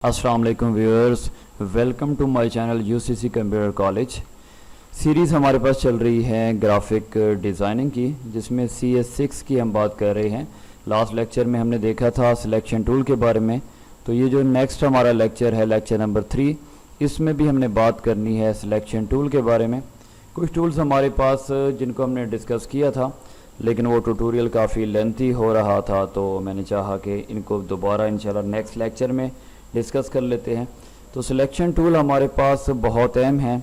अस्सलाम वालेकुम viewers, welcome to my channel UCC computer college. Series हमारे पास चल रही है ग्राफिक डिज़ाइनिंग की, जिसमें CS6 की हम बात कर रहे हैं। लास्ट लेक्चर में हमने देखा था सिलेक्शन टूल के बारे में, तो ये जो नेक्स्ट हमारा लेक्चर है, लेक्चर नंबर 3, इसमें भी हमने बात करनी है सिलेक्शन टूल के बारे में। कुछ टूल्स हमारे पास जिनको हमने डिस्कस किया था, लेकिन वो ट्यूटोरियल काफ़ी लेंथी हो रहा था, तो मैंने चाहा कि इनको दोबारा इंशाल्लाह नेक्स्ट लेक्चर में डिस्कस कर लेते हैं। तो सिलेक्शन टूल हमारे पास बहुत अहम है।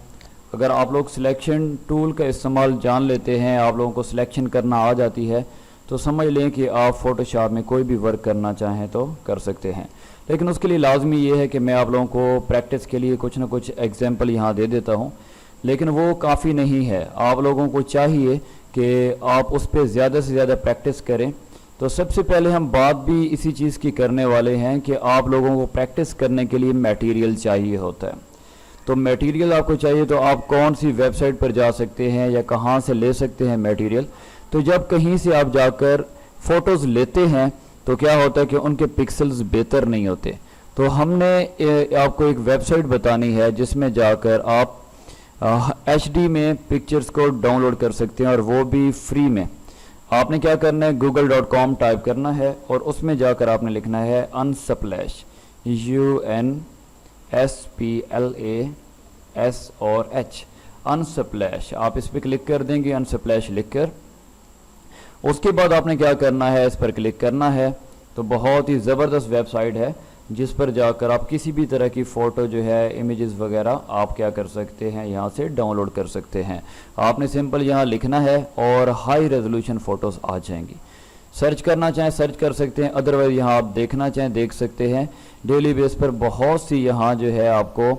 अगर आप लोग सिलेक्शन टूल का इस्तेमाल जान लेते हैं, आप लोगों को सिलेक्शन करना आ जाती है, तो समझ लें कि आप फ़ोटोशॉप में कोई भी वर्क करना चाहें तो कर सकते हैं। लेकिन उसके लिए लाजमी ये है कि मैं आप लोगों को प्रैक्टिस के लिए कुछ ना कुछ एग्जाम्पल यहाँ दे देता हूँ, लेकिन वो काफ़ी नहीं है। आप लोगों को चाहिए कि आप उस पर ज़्यादा से ज़्यादा प्रैक्टिस करें। तो सबसे पहले हम बात भी इसी चीज़ की करने वाले हैं कि आप लोगों को प्रैक्टिस करने के लिए मटेरियल चाहिए होता है। तो मटेरियल आपको चाहिए, तो आप कौन सी वेबसाइट पर जा सकते हैं या कहाँ से ले सकते हैं मटेरियल। तो जब कहीं से आप जाकर फ़ोटोज़ लेते हैं तो क्या होता है कि उनके पिक्सल्स बेहतर नहीं होते। तो हमने आपको एक वेबसाइट बतानी है जिसमें जाकर आप HD में पिक्चर्स को डाउनलोड कर सकते हैं, और वो भी फ्री में। आपने क्या करना है, google.com टाइप करना है और उसमें जाकर आपने लिखना है unsplash, UNSPLASH, unsplash। आप इस पर क्लिक कर देंगे, unsplash लिखकर। उसके बाद आपने क्या करना है, इस पर क्लिक करना है। तो बहुत ही ज़बरदस्त वेबसाइट है जिस पर जाकर आप किसी भी तरह की फ़ोटो जो है, इमेजेस वगैरह आप क्या कर सकते हैं, यहाँ से डाउनलोड कर सकते हैं। आपने सिंपल यहाँ लिखना है और हाई रेजोल्यूशन फ़ोटोज़ आ जाएंगी। सर्च करना चाहें सर्च कर सकते हैं, अदरवाइज़ यहाँ आप देखना चाहें देख सकते हैं। डेली बेस पर बहुत सी यहाँ जो है आपको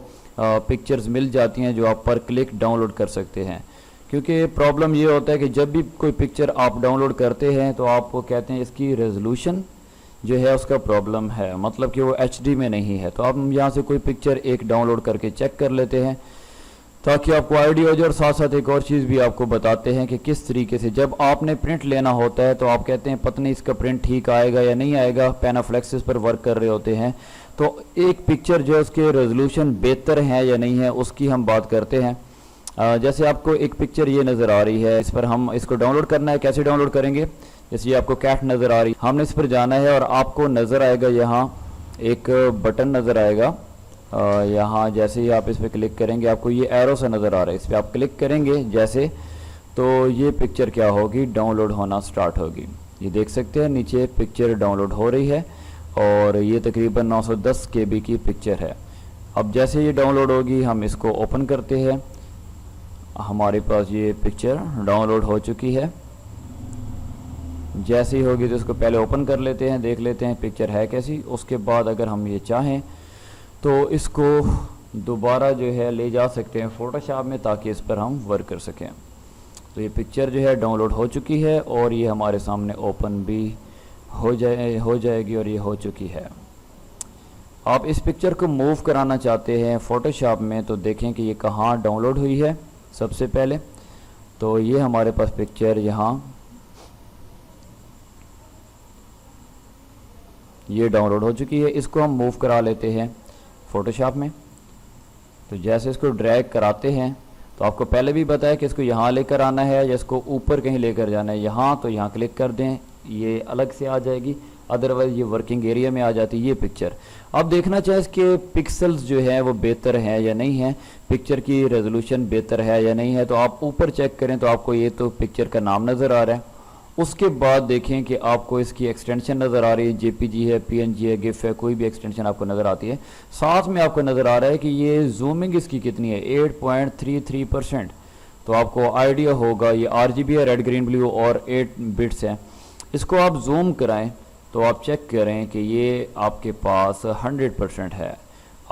पिक्चर्स मिल जाती हैं जो आप पर क्लिक डाउनलोड कर सकते हैं। क्योंकि प्रॉब्लम ये होता है कि जब भी कोई पिक्चर आप डाउनलोड करते हैं तो आपको कहते हैं इसकी रेजोल्यूशन जो है उसका प्रॉब्लम है, मतलब कि वो HD में नहीं है। तो आप यहाँ से कोई पिक्चर एक डाउनलोड करके चेक कर लेते हैं ताकि आपको आइडिया हो जाए। और साथ साथ एक और चीज़ भी आपको बताते हैं कि किस तरीके से जब आपने प्रिंट लेना होता है तो आप कहते हैं पता नहीं इसका प्रिंट ठीक आएगा या नहीं आएगा, पैनाफ्लेक्सिस पर वर्क कर रहे होते हैं, तो एक पिक्चर जो है उसके रेजोल्यूशन बेहतर है या नहीं है उसकी हम बात करते हैं। जैसे आपको एक पिक्चर ये नज़र आ रही है, इस पर हम इसको डाउनलोड करना है। कैसे डाउनलोड करेंगे, जैसे ये आपको कैट नज़र आ रही है, हमने इस पर जाना है और आपको नज़र आएगा यहाँ एक बटन नज़र आएगा। यहाँ जैसे ही आप इस पर क्लिक करेंगे आपको ये एरो सा नज़र आ रहा है, इस पर आप क्लिक करेंगे जैसे, तो ये पिक्चर क्या होगी, डाउनलोड होना स्टार्ट होगी। ये देख सकते हैं नीचे पिक्चर डाउनलोड हो रही है और ये तकरीबन 910 KB की पिक्चर है। अब जैसे ये डाउनलोड होगी हम इसको ओपन करते हैं। हमारे पास ये पिक्चर डाउनलोड हो चुकी है। जैसे ही होगी तो इसको पहले ओपन कर लेते हैं, देख लेते हैं पिक्चर है कैसी। उसके बाद अगर हम ये चाहें तो इसको दोबारा जो है ले जा सकते हैं फ़ोटोशॉप में ताकि इस पर हम वर्क कर सकें। तो ये पिक्चर जो है डाउनलोड हो चुकी है और ये हमारे सामने ओपन भी हो जाएगी और ये हो चुकी है। आप इस पिक्चर को मूव कराना चाहते हैं फ़ोटोशॉप में, तो देखें कि ये कहाँ डाउनलोड हुई है। सबसे पहले तो ये हमारे पास पिक्चर यहाँ ये डाउनलोड हो चुकी है। इसको हम मूव करा लेते हैं फ़ोटोशॉप में। तो जैसे इसको ड्रैग कराते हैं तो आपको पहले भी बताया कि इसको यहाँ लेकर आना है या इसको ऊपर कहीं लेकर जाना है। यहाँ तो यहाँ क्लिक कर दें, ये अलग से आ जाएगी, अदरवाइज़ ये वर्किंग एरिया में आ जाती है ये पिक्चर। अब देखना चाहिए इसके पिक्सल्स जो है वो बेहतर हैं या नहीं है, पिक्चर की रेजोल्यूशन बेहतर है या नहीं है। तो आप ऊपर चेक करें तो आपको ये तो पिक्चर का नाम नज़र आ रहा है। उसके बाद देखें कि आपको इसकी एक्सटेंशन नज़र आ रही है, JPG है, PNG है, GIF है, कोई भी एक्सटेंशन आपको नज़र आती है। साथ में आपको नज़र आ रहा है कि ये जूमिंग इसकी कितनी है, 8.33%। तो आपको आइडिया होगा ये RGB है, रेड ग्रीन ब्लू और 8 बिट्स हैं। इसको आप जूम कराएं तो आप चेक करें कि ये आपके पास 100% है।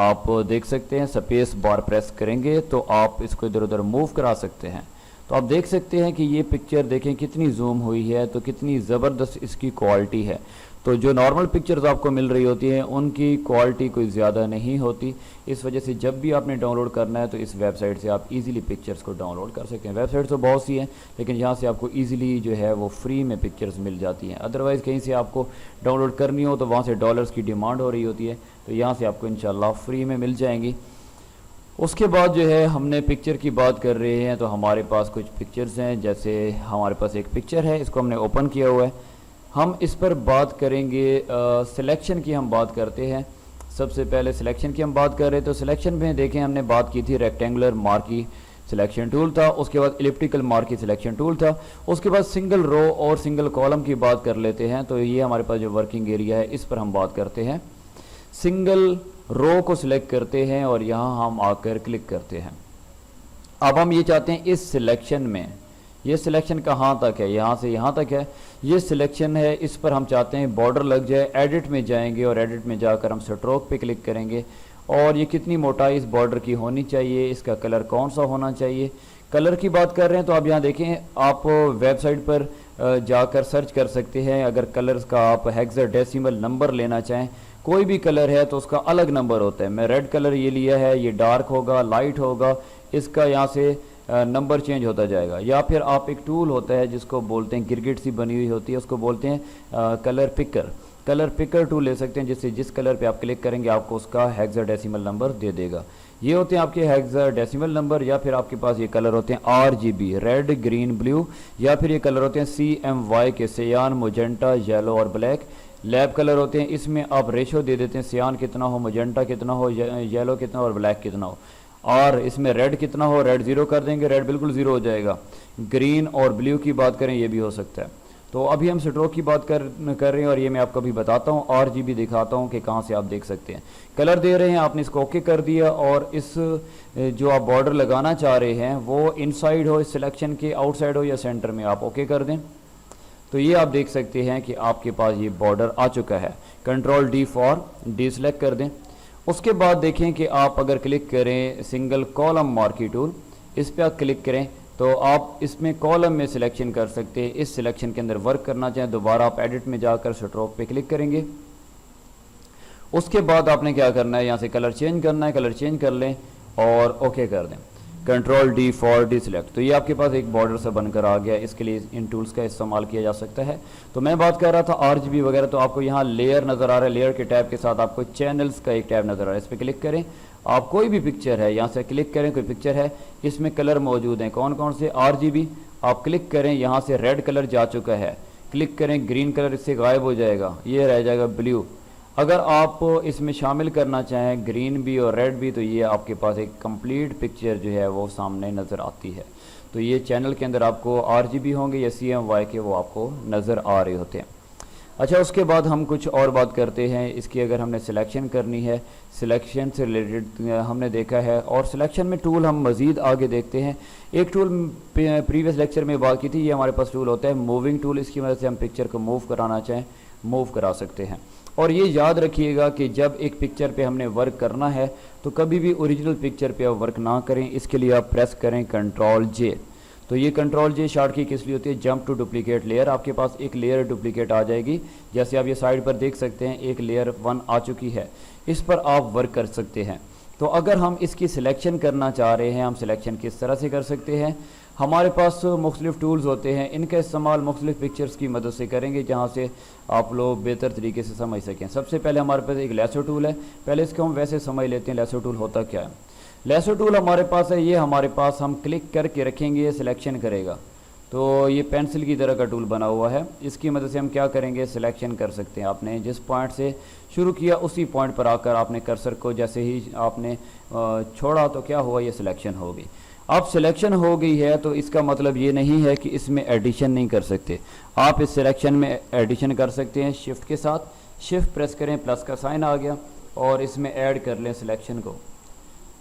आप देख सकते हैं स्पेस बार प्रेस करेंगे तो आप इसको इधर उधर मूव करा सकते हैं। तो आप देख सकते हैं कि ये पिक्चर देखें कितनी जूम हुई है, तो कितनी ज़बरदस्त इसकी क्वालिटी है। तो जो नॉर्मल पिक्चर्स आपको मिल रही होती हैं उनकी क्वालिटी कोई ज़्यादा नहीं होती। इस वजह से जब भी आपने डाउनलोड करना है तो इस वेबसाइट से आप इजीली पिक्चर्स को डाउनलोड कर सकते हैं। वेबसाइट तो बहुत सी हैं, लेकिन यहाँ से आपको इजीली जो है वो फ्री में पिक्चर्स मिल जाती हैं। अदरवाइज़ कहीं से आपको डाउनलोड करनी हो तो वहाँ से डॉलर्स की डिमांड हो रही होती है, तो यहाँ से आपको इंशाल्लाह फ्री में मिल जाएंगी। उसके बाद जो है हमने पिक्चर की बात कर रहे हैं, तो हमारे पास कुछ पिक्चर्स हैं। जैसे हमारे पास एक पिक्चर है, इसको हमने ओपन किया हुआ है। हम इस पर बात करेंगे सिलेक्शन की हम बात करते हैं। सबसे पहले सिलेक्शन की हम बात कर रहे हैं, तो सिलेक्शन में देखें हमने बात की थी रेक्टेंगुलर मार्की सिलेक्शन टूल था, उसके बाद इलिप्टिकल मार्की सिलेक्शन टूल था, उसके बाद सिंगल रो और सिंगल कॉलम की बात कर लेते हैं। तो ये हमारे पास जो वर्किंग एरिया है इस पर हम बात करते हैं। सिंगल रो को सिलेक्ट करते हैं और यहाँ हम आकर क्लिक करते हैं। अब हम ये चाहते हैं इस सिलेक्शन में, ये सिलेक्शन कहाँ तक है, यहाँ से यहाँ तक है, ये सिलेक्शन है, इस पर हम चाहते हैं बॉर्डर लग जाए। एडिट में जाएंगे और एडिट में जाकर हम स्ट्रोक पे क्लिक करेंगे और ये कितनी मोटाई इस बॉर्डर की होनी चाहिए, इसका कलर कौन सा होना चाहिए। कलर की बात कर रहे हैं तो आप यहाँ देखें, आप वेबसाइट पर जाकर सर्च कर सकते हैं। अगर कलर्स का आप हेक्साडेसिमल नंबर लेना चाहें, कोई भी कलर है तो उसका अलग नंबर होता है। मैं रेड कलर ये लिया है, ये डार्क होगा, लाइट होगा, इसका यहाँ से नंबर चेंज होता जाएगा। या फिर आप एक टूल होता है जिसको बोलते हैं, गिरगिट सी बनी हुई होती है, उसको बोलते हैं colour picker. Colour picker tool ले सकते हैं, जिससे जिस कलर पे आप क्लिक करेंगे आपको उसका हेक्साडेसिमल नंबर दे देगा। ये होते हैं आपके हेक्साडेसिमल नंबर। या फिर आपके पास ये कलर होते हैं RGB, रेड ग्रीन ब्लू। या फिर ये कलर होते हैं CMY के, सियान मोजेंटा येलो और ब्लैक। लैब कलर होते हैं, इसमें आप रेशो दे देते हैं, सियान कितना हो, मोजेंटा कितना हो, येलो कितना और ब्लैक कितना हो। और इसमें रेड कितना हो, रेड 0 कर देंगे, रेड बिल्कुल 0 हो जाएगा। ग्रीन और ब्लू की बात करें ये भी हो सकता है। तो अभी हम स्ट्रोक की बात कर रहे हैं और ये मैं आपको अभी बताता हूँ, RGB दिखाता हूँ कि कहाँ से आप देख सकते हैं। कलर दे रहे हैं, आपने इसको ओके कर दिया और इस जो आप बॉर्डर लगाना चाह रहे हैं वो इनसाइड हो, इस सिलेक्शन के आउटसाइड हो या सेंटर में, आप ओके कर दें। तो ये आप देख सकते हैं कि आपके पास ये बॉर्डर आ चुका है। कंट्रोल D फॉर डीसेलेक्ट कर दें। उसके बाद देखें कि आप अगर क्लिक करें सिंगल कॉलम मार्की टूल, इस पर आप क्लिक करें तो आप इसमें कॉलम में सिलेक्शन कर सकते हैं। इस सिलेक्शन के अंदर वर्क करना चाहें दोबारा आप एडिट में जाकर स्ट्रोक पे क्लिक करेंगे। उसके बाद आपने क्या करना है, यहाँ से कलर चेंज करना है, कलर चेंज कर लें और ओके कर दें। Control D for deselect. तो ये आपके पास एक बॉर्डर सा बनकर आ गया। इसके लिए इन टूल्स का इस्तेमाल किया जा सकता है। तो मैं बात कर रहा था RGB वगैरह, तो आपको यहाँ लेयर नज़र आ रहा है, लेयर के टैब के साथ आपको चैनल्स का एक टैब नज़र आ रहा है, इस पर क्लिक करें। आप कोई भी पिक्चर है यहाँ से क्लिक करें, कोई पिक्चर है, इसमें कलर मौजूद हैं, कौन कौन से, RGB आप क्लिक करें, यहाँ से रेड कलर जा चुका है, क्लिक करें, ग्रीन कलर इससे गायब हो जाएगा, ये रह जाएगा ब्लू। अगर आप इसमें शामिल करना चाहें ग्रीन भी और रेड भी, तो ये आपके पास एक कंप्लीट पिक्चर जो है वो सामने नज़र आती है। तो ये चैनल के अंदर आपको RGB होंगे या CMY के, वो आपको नज़र आ रहे होते हैं। अच्छा, उसके बाद हम कुछ और बात करते हैं इसकी। अगर हमने सिलेक्शन करनी है, सिलेक्शन से रिलेटेड हमने देखा है, और सिलेक्शन में टूल हम मज़ीद आगे देखते हैं। एक टूल प्रीवियस लेक्चर में बात की थी, ये हमारे पास टूल होता है मूविंग टूल। इसकी वजह से हम पिक्चर को मूव कराना चाहें मूव करा सकते हैं। और ये याद रखिएगा कि जब एक पिक्चर पे हमने वर्क करना है तो कभी भी ओरिजिनल पिक्चर पे आप वर्क ना करें। इसके लिए आप प्रेस करें कंट्रोल J। तो ये कंट्रोल J शॉर्ट की किस लिए होती है, जंप टू डुप्लीकेट लेयर। आपके पास एक लेयर डुप्लीकेट आ जाएगी, जैसे आप ये साइड पर देख सकते हैं एक लेयर 1 आ चुकी है, इस पर आप वर्क कर सकते हैं। तो अगर हम इसकी सिलेक्शन करना चाह रहे हैं, हम सिलेक्शन किस तरह से कर सकते हैं, हमारे पास मुख्तलिफ टूल्स होते हैं, इनका इस्तेमाल मुख्तलिफ पिक्चर्स की मदद से करेंगे जहाँ से आप लोग बेहतर तरीके से समझ सकें। सबसे पहले हमारे पास एक लेसो टूल है, पहले इसको हम वैसे समझ लेते हैं लेसो टूल होता क्या है। लेसो टूल हमारे पास है, ये हमारे पास हम क्लिक करके रखेंगे, ये सिलेक्शन करेगा। तो ये पेंसिल की तरह का टूल बना हुआ है, इसकी मदद से हम क्या करेंगे, सिलेक्शन कर सकते हैं। आपने जिस पॉइंट से शुरू किया उसी पॉइंट पर आकर आपने कर्सर को जैसे ही आपने छोड़ा तो क्या हुआ, ये सिलेक्शन हो गई। अब सिलेक्शन हो गई है तो इसका मतलब ये नहीं है कि इसमें एडिशन नहीं कर सकते। आप इस सिलेक्शन में एडिशन कर सकते हैं शिफ्ट के साथ। शिफ्ट प्रेस करें, प्लस का साइन आ गया और इसमें ऐड कर लें सिलेक्शन को,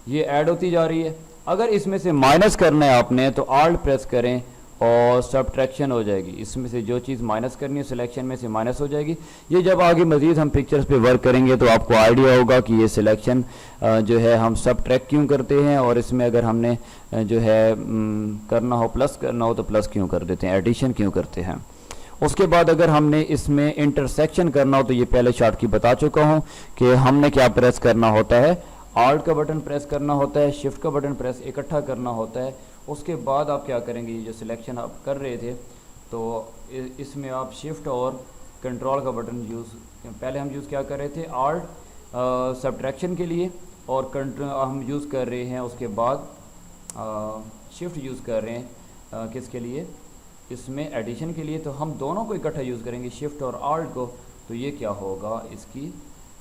ये ऐड होती जा रही है। अगर इसमें से माइनस करना है आपने तो आल्ट प्रेस करें और सब्ट्रैक्शन हो जाएगी। इसमें से जो चीज़ माइनस करनी है सिलेक्शन में से माइनस हो जाएगी। ये जब आगे मज़ीद हम पिक्चर्स पे वर्क करेंगे तो आपको आइडिया होगा कि ये सिलेक्शन जो है हम सब्ट्रैक्ट क्यों करते हैं, और इसमें अगर हमने जो है करना हो प्लस करना हो तो प्लस क्यों कर देते हैं, एडिशन क्यों करते हैं। उसके बाद अगर हमने इसमें इंटरसेक्शन करना हो तो ये पहले चार्ट की बता चुका हूँ कि हमने क्या प्रेस करना होता है, आल्ट का बटन प्रेस करना होता है, शिफ्ट का बटन प्रेस इकट्ठा करना होता है। उसके बाद आप क्या करेंगे, ये जो सिलेक्शन आप कर रहे थे तो इसमें आप शिफ्ट और कंट्रोल का बटन पहले हम यूज़ क्या कर रहे थे, आल्ट सब्ट्रैक्शन के लिए, और हम यूज़ कर रहे हैं उसके बाद शिफ्ट यूज़ कर रहे हैं किसके लिए, इसमें एडिशन के लिए। तो हम दोनों को इकट्ठा यूज़ करेंगे, शिफ्ट और आल्ट को, तो ये क्या होगा, इसकी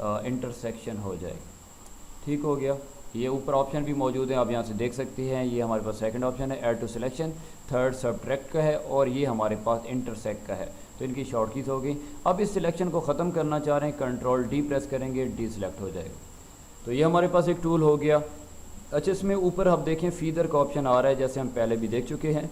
इंटरसेक्शन हो जाएगी। ठीक हो गया। ये ऊपर ऑप्शन भी मौजूद है, आप यहाँ से देख सकते हैं। ये हमारे पास सेकंड ऑप्शन है add to selection, third subtract का है, और ये हमारे पास इंटरसेक्ट का है। तो इनकी शॉर्ट कीज हो गई। अब इस सिलेक्शन को ख़त्म करना चाह रहे हैं, कंट्रोल डी प्रेस करेंगे, डी सिलेक्ट हो जाएगा। तो ये हमारे पास एक टूल हो गया। अच्छा, इसमें ऊपर आप देखें फीदर का ऑप्शन आ रहा है, जैसे हम पहले भी देख चुके हैं।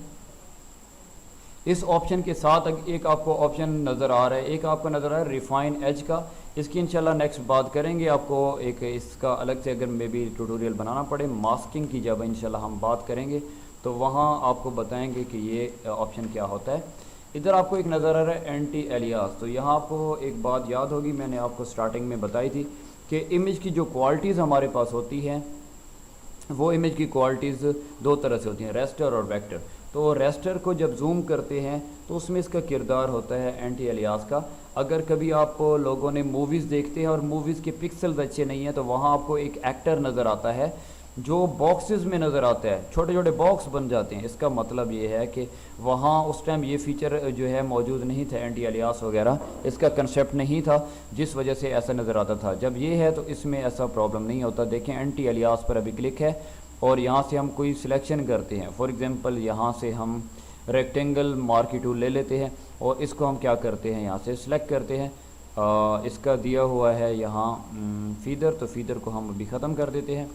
इस ऑप्शन के साथ एक आपको ऑप्शन नज़र आ रहा है, एक आपको नज़र आ रहा है रिफाइन एज का। इसकी इंशाल्लाह नेक्स्ट बात करेंगे। आपको एक इसका अलग से अगर मे बी ट्यूटोरियल बनाना पड़े, मास्किंग की जब इंशाल्लाह हम बात करेंगे तो वहाँ आपको बताएंगे कि ये ऑप्शन क्या होता है। इधर आपको एक नज़र आ रहा है एंटी एलियास। तो यहाँ आपको एक बात याद होगी, मैंने आपको स्टार्टिंग में बताई थी कि इमेज की जो क्वालिटीज़ हमारे पास होती हैं वो इमेज की क्वालिटीज़ दो तरह से होती हैं, रेस्टर और वेक्टर। तो रेस्टर को जब जूम करते हैं तो उसमें इसका किरदार होता है एंटी एलियास का। अगर कभी आप लोगों ने मूवीज़ देखते हैं और मूवीज़ के पिक्सल्स अच्छे नहीं हैं तो वहाँ आपको एक एक्टर नज़र आता है जो बॉक्सेस में नज़र आता है, छोटे छोटे बॉक्स बन जाते हैं। इसका मतलब ये है कि वहाँ उस टाइम ये फीचर जो है मौजूद नहीं था, एंटी एलियास वगैरह इसका कंसेप्ट नहीं था, जिस वजह से ऐसा नज़र आता था। जब ये है तो इसमें ऐसा प्रॉब्लम नहीं होता। देखें एंटी एलियास पर अभी क्लिक है और यहाँ से हम कोई सिलेक्शन करते हैं। फॉर एग्ज़ाम्पल यहाँ से हम रेक्टेंगल मार्की टूल ले लेते हैं और इसको हम क्या करते हैं, यहाँ से सिलेक्ट करते हैं। इसका दिया हुआ है यहाँ फीदर, तो फीदर को हम अभी ख़त्म कर देते हैं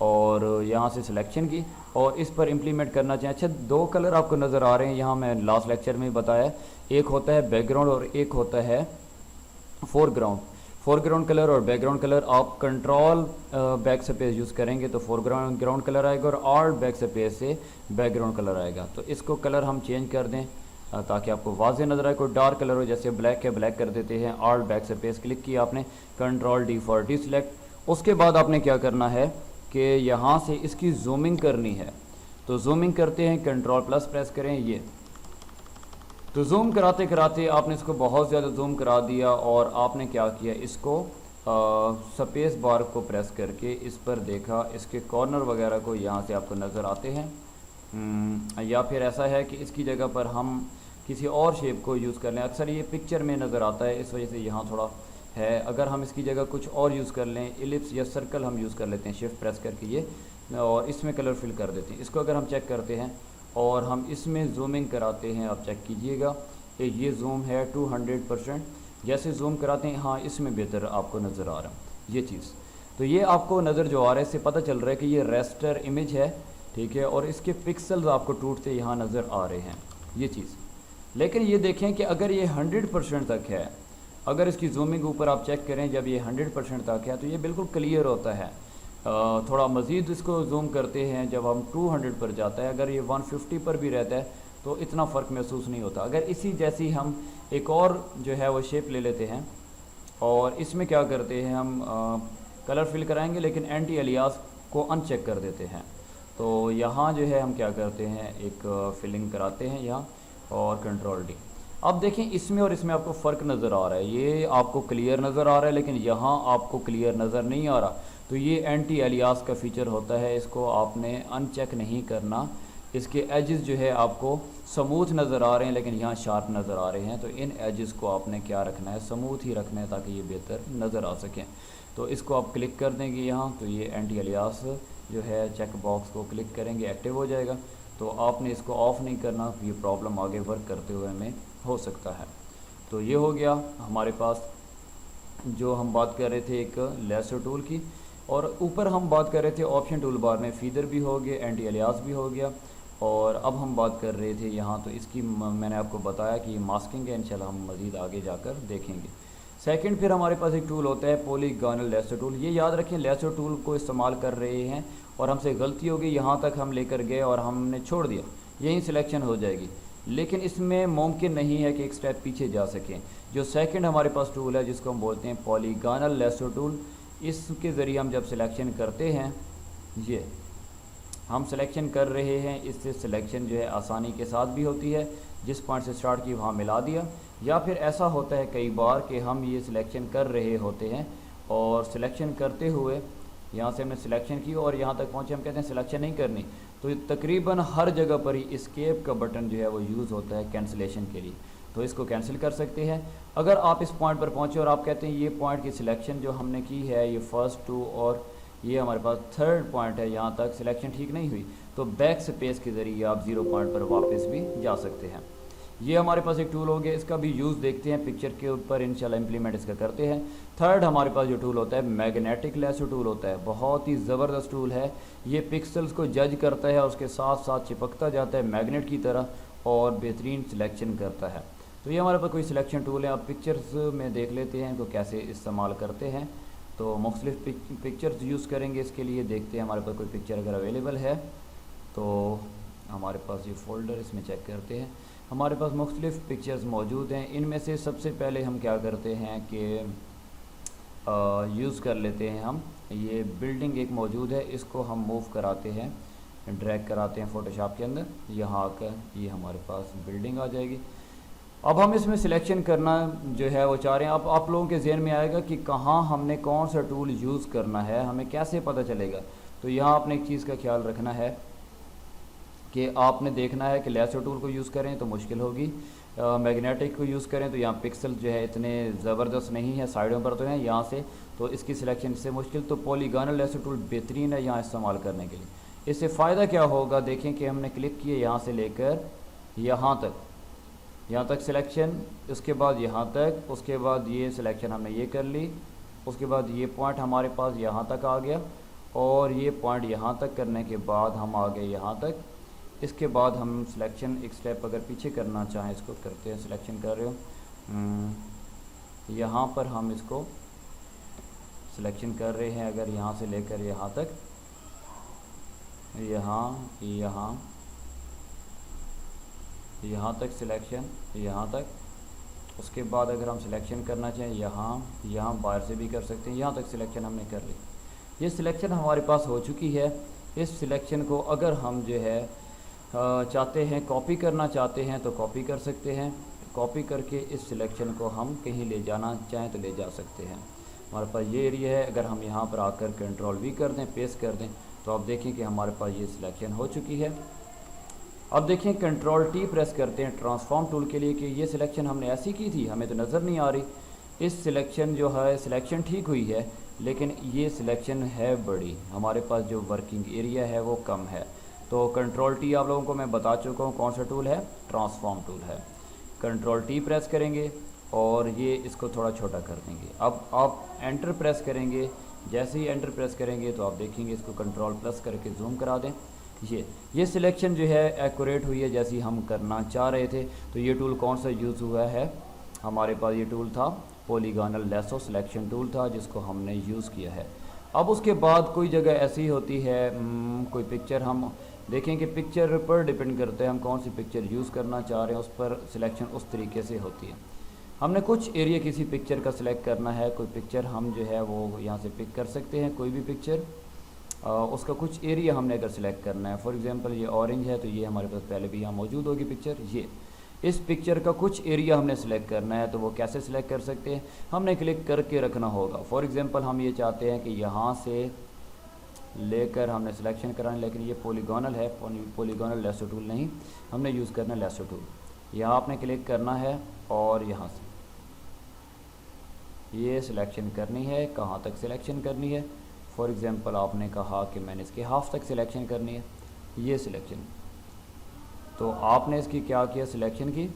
और यहाँ से सिलेक्शन की और इस पर इम्प्लीमेंट करना चाहिए। अच्छा, दो कलर आपको नज़र आ रहे हैं यहाँ, मैं लास्ट लेक्चर में बताया, एक होता है बैकग्राउंड और एक होता है फोरग्राउंड। फोरग्राउंड कलर और बैकग्राउंड कलर आप कंट्रोल बैक स्पेस यूज़ करेंगे तो फोरग्राउंड कलर आएगा और ऑल्ट बैक स्पेस से बैकग्राउंड कलर आएगा। तो इसको कलर हम चेंज कर दें ताकि आपको वाज़े नज़र आए। कोई डार्क कलर हो, जैसे ब्लैक है ब्लैक कर देते हैं। ऑल्ट बैक स्पेस क्लिक किया आपने, control D for D select. उसके बाद आपने क्या करना है कि यहाँ से इसकी जूमिंग करनी है। तो जूमिंग करते हैं, कंट्रोल प्लस प्रेस करें, ये तो जूम कराते कराते आपने इसको बहुत ज़्यादा जूम करा दिया और आपने क्या किया, इसको स्पेस बार को प्रेस करके इस पर देखा, इसके कॉर्नर वगैरह को यहाँ से आपको नज़र आते हैं। या फिर ऐसा है कि इसकी जगह पर हम किसी और शेप को यूज़ कर लें। अक्सर ये पिक्चर में नज़र आता है, इस वजह से यहाँ थोड़ा है। अगर हम इसकी जगह कुछ और यूज़ कर लें, इलिप्स या सर्कल हम यूज़ कर लेते हैं शिफ्ट प्रेस करके ये, और इसमें कलर फिल कर देते हैं। इसको अगर हम चेक करते हैं और हम इसमें जूमिंग कराते हैं, आप चेक कीजिएगा कि ये जूम है 200%। जैसे जूम कराते हैं, हाँ इसमें बेहतर आपको नज़र आ रहा है ये चीज़। तो ये आपको नज़र जो आ रहा है इससे पता चल रहा है कि ये रेस्टर इमेज है, ठीक है, और इसके पिक्सल्स आपको टूटते यहाँ नज़र आ रहे हैं ये चीज़। लेकिन ये देखें कि अगर ये 100% तक है, अगर इसकी जूमिंग ऊपर आप चेक करें, जब ये 100% तक है तो ये बिल्कुल क्लियर होता है। थोड़ा मज़ीद इसको जूम करते हैं, जब हम 200 पर जाता है, अगर ये 150 पर भी रहता है तो इतना फ़र्क महसूस नहीं होता। अगर इसी जैसी हम एक और जो है वो शेप ले लेते हैं और इसमें क्या करते हैं, हम कलर फिल कराएंगे लेकिन एंटी एलियास को अनचेक कर देते हैं। तो यहाँ जो है हम क्या करते हैं, एक फिलिंग कराते हैं यहाँ और कंट्रोल डी। अब देखें इसमें और इसमें आपको फ़र्क नज़र आ रहा है, ये आपको क्लियर नज़र आ रहा है लेकिन यहाँ आपको क्लियर नज़र नहीं आ रहा। तो ये एंटी एलियास का फ़ीचर होता है, इसको आपने अनचेक नहीं करना। इसके एजेस जो है आपको स्मूथ नज़र आ रहे हैं लेकिन यहाँ शार्प नज़र आ रहे हैं, तो इन एजेस को आपने क्या रखना है, स्मूथ ही रखना है ताकि ये बेहतर नज़र आ सकें। तो इसको आप क्लिक कर देंगे यहाँ, तो ये एंटी एलियास जो है चेक बॉक्स को क्लिक करेंगे, एक्टिव हो जाएगा। तो आपने इसको ऑफ़ नहीं करना, ये प्रॉब्लम आगे वर्क करते हुए में हो सकता है। तो ये हो गया हमारे पास जो हम बात कर रहे थे एक लेसर टूल की, और ऊपर हम बात कर रहे थे ऑप्शन टूल बार में फीदर भी हो गया, एंटी एलियास भी हो गया, और अब हम बात कर रहे थे यहाँ, तो इसकी मैंने आपको बताया कि मास्किंग है, इंशाल्लाह हम मज़ीद आगे जाकर देखेंगे। सेकंड फिर हमारे पास एक टूल होता है पॉलीगॉनल लेसो टूल। ये याद रखें, लेसो टूल को इस्तेमाल कर रहे हैं और हमसे गलती होगी, यहाँ तक हम लेकर गए और हमने छोड़ दिया, यही सिलेक्शन हो जाएगी। लेकिन इसमें मुमकिन नहीं है कि एक स्टेप पीछे जा सकें। जो सेकंड हमारे पास टूल है जिसको हम बोलते हैं पॉलीगॉनल लेसो टूल, इसके ज़रिए हम जब सिलेक्शन करते हैं, ये हम सिलेक्शन कर रहे हैं, इससे सिलेक्शन जो है आसानी के साथ भी होती है, जिस पॉइंट से स्टार्ट की वहाँ मिला दिया। या फिर ऐसा होता है कई बार कि हम ये सिलेक्शन कर रहे होते हैं और सिलेक्शन करते हुए यहाँ से हमने सिलेक्शन की और यहाँ तक पहुँचे, हम कहते हैं सिलेक्शन नहीं करनी, तो तकरीबन हर जगह पर ही एस्केप का बटन जो है वो यूज़ होता है कैंसिलेशन के लिए, तो इसको कैंसिल कर सकते हैं। अगर आप इस पॉइंट पर पहुँचे और आप कहते हैं ये पॉइंट की सिलेक्शन जो हमने की है, ये फर्स्ट टू और ये हमारे पास थर्ड पॉइंट है, यहाँ तक सिलेक्शन ठीक नहीं हुई, तो बैक स्पेस के ज़रिए आप 0 पॉइंट पर वापस भी जा सकते हैं। ये हमारे पास एक टूल हो गया, इसका भी यूज़ देखते हैं पिक्चर के ऊपर, इंशाल्लाह इंप्लीमेंट इसका करते हैं। थर्ड हमारे पास जो टूल होता है मैग्नेटिक लेसो टूल होता है, बहुत ही ज़बरदस्त टूल है। ये पिक्सल्स को जज करता है, उसके साथ साथ चिपकता जाता है मैग्नेट की तरह और बेहतरीन सिलेक्शन करता है। तो ये हमारे पास कोई सिलेक्शन टूल है। आप पिक्चर्स में देख लेते हैं इनको कैसे इस्तेमाल करते हैं। तो मुख्तलिफ पिक्चर्स यूज़ करेंगे इसके लिए, देखते हैं हमारे पास कोई पिक्चर अगर अवेलेबल है तो हमारे पास ये फ़ोल्डर, इसमें चेक करते हैं। हमारे पास मुख्तलिफ पिक्चर्स मौजूद हैं, इनमें से सबसे पहले हम क्या करते हैं कि यूज़ कर लेते हैं हम, ये बिल्डिंग एक मौजूद है, इसको हम मूव कराते हैं, ड्रैग कराते हैं फ़ोटोशॉप के अंदर, यहाँ आकर ये हमारे पास बिल्डिंग आ जाएगी। अब हम इसमें सिलेक्शन करना जो है वो चाह रहे हैं। अब आप लोगों के जहन में आएगा कि कहाँ हमने कौन सा टूल यूज़ करना है, हमें कैसे पता चलेगा। तो यहाँ आपने एक चीज़ का ख्याल रखना है कि आपने देखना है कि लेसो टूल को यूज़ करें तो मुश्किल होगी, मैग्नेटिक को यूज़ करें तो यहाँ पिक्सल जो है इतने ज़बरदस्त नहीं है, साइडों पर तो हैं, यहाँ से तो इसकी सिलेक्शन से मुश्किल। तो पॉलीगॉनल लेसो टूल बेहतरीन है यहाँ इस्तेमाल करने के लिए। इससे फ़ायदा क्या होगा, देखें कि हमने क्लिक किए यहाँ से लेकर यहाँ तक सिलेक्शन, उसके बाद यहाँ तक, उसके बाद ये सिलेक्शन हमने ये कर ली, उसके बाद ये पॉइंट हमारे पास यहाँ तक आ गया और ये पॉइंट यहाँ तक करने के बाद हम आ गए यहाँ तक। इसके बाद हम सिलेक्शन एक स्टेप अगर पीछे करना चाहें, इसको करते हैं, सिलेक्शन कर रहे हो, यहाँ पर हम इसको सिलेक्शन कर रहे हैं, अगर यहाँ से लेकर यहाँ तक, यहाँ तक सिलेक्शन, यहाँ तक। उसके बाद अगर हम सिलेक्शन करना चाहें यहाँ बाहर से भी कर सकते हैं, यहाँ तक सिलेक्शन हमने कर ली। ये सिलेक्शन हमारे पास हो चुकी है। इस सिलेक्शन को अगर हम जो है चाहते हैं कॉपी करना चाहते हैं तो कॉपी कर सकते हैं, कॉपी करके इस सिलेक्शन को हम कहीं ले जाना चाहें तो ले जा सकते हैं। हमारे पास ये एरिया है, अगर हम यहाँ पर आकर कंट्रोल वी कर दें, पेस्ट कर दें, तो आप देखें कि हमारे पास ये सिलेक्शन हो चुकी है। अब देखें कंट्रोल टी प्रेस करते हैं ट्रांसफॉर्म टूल के लिए कि ये सिलेक्शन हमने ऐसी की थी, हमें तो नज़र नहीं आ रही। इस सिलेक्शन जो है सिलेक्शन ठीक हुई है, लेकिन ये सिलेक्शन है बड़ी, हमारे पास जो वर्किंग एरिया है वो कम है। तो कंट्रोल टी आप लोगों को मैं बता चुका हूँ कौन सा टूल है, ट्रांसफॉर्म टूल है। कंट्रोल टी प्रेस करेंगे और ये इसको थोड़ा छोटा कर देंगे। अब आप एंटर प्रेस करेंगे, जैसे ही एंटर प्रेस करेंगे तो आप देखेंगे इसको कंट्रोल प्लस करके जूम करा दें, ये सिलेक्शन जो है एक्यूरेट हुई है जैसी हम करना चाह रहे थे। तो ये टूल कौन सा यूज़ हुआ है, हमारे पास ये टूल था पॉलीगॉनल लेसो सिलेक्शन टूल था, जिसको हमने यूज़ किया है। अब उसके बाद कोई जगह ऐसी होती है, कोई पिक्चर हम देखें कि पिक्चर पर डिपेंड करते हैं हम कौन सी पिक्चर यूज़ करना चाह रहे हैं, उस पर सिलेक्शन उस तरीके से होती है। हमने कुछ एरिया किसी पिक्चर का सिलेक्ट करना है, कोई पिक्चर हम जो है वो यहाँ से पिक कर सकते हैं, कोई भी पिक्चर, उसका कुछ एरिया हमने अगर सिलेक्ट करना है। फॉर एग्जांपल ये ऑरेंज है तो ये हमारे पास पहले भी यहाँ मौजूद होगी पिक्चर, ये इस पिक्चर का कुछ एरिया हमने सेलेक्ट करना है। तो वो कैसे सिलेक्ट कर सकते हैं, हमने क्लिक करके रखना होगा। फॉर एग्जांपल हम ये चाहते हैं कि यहाँ से लेकर हमने सिलेक्शन कराना, लेकिन ये पॉलीगॉनल है, पॉलीगॉनल लेसो टूल नहीं, हमने यूज़ करना है लेसो टूल। यहाँ आपने क्लिक करना है और यहाँ से ये सिलेक्शन करनी है, कहाँ तक सिलेक्शन करनी है। फॉर एग्ज़ाम्पल आपने कहा कि मैंने इसके हाफ तक सिलेक्शन करनी है, ये सिलेक्शन, तो आपने इसकी क्या किया, सिलेक्शन की,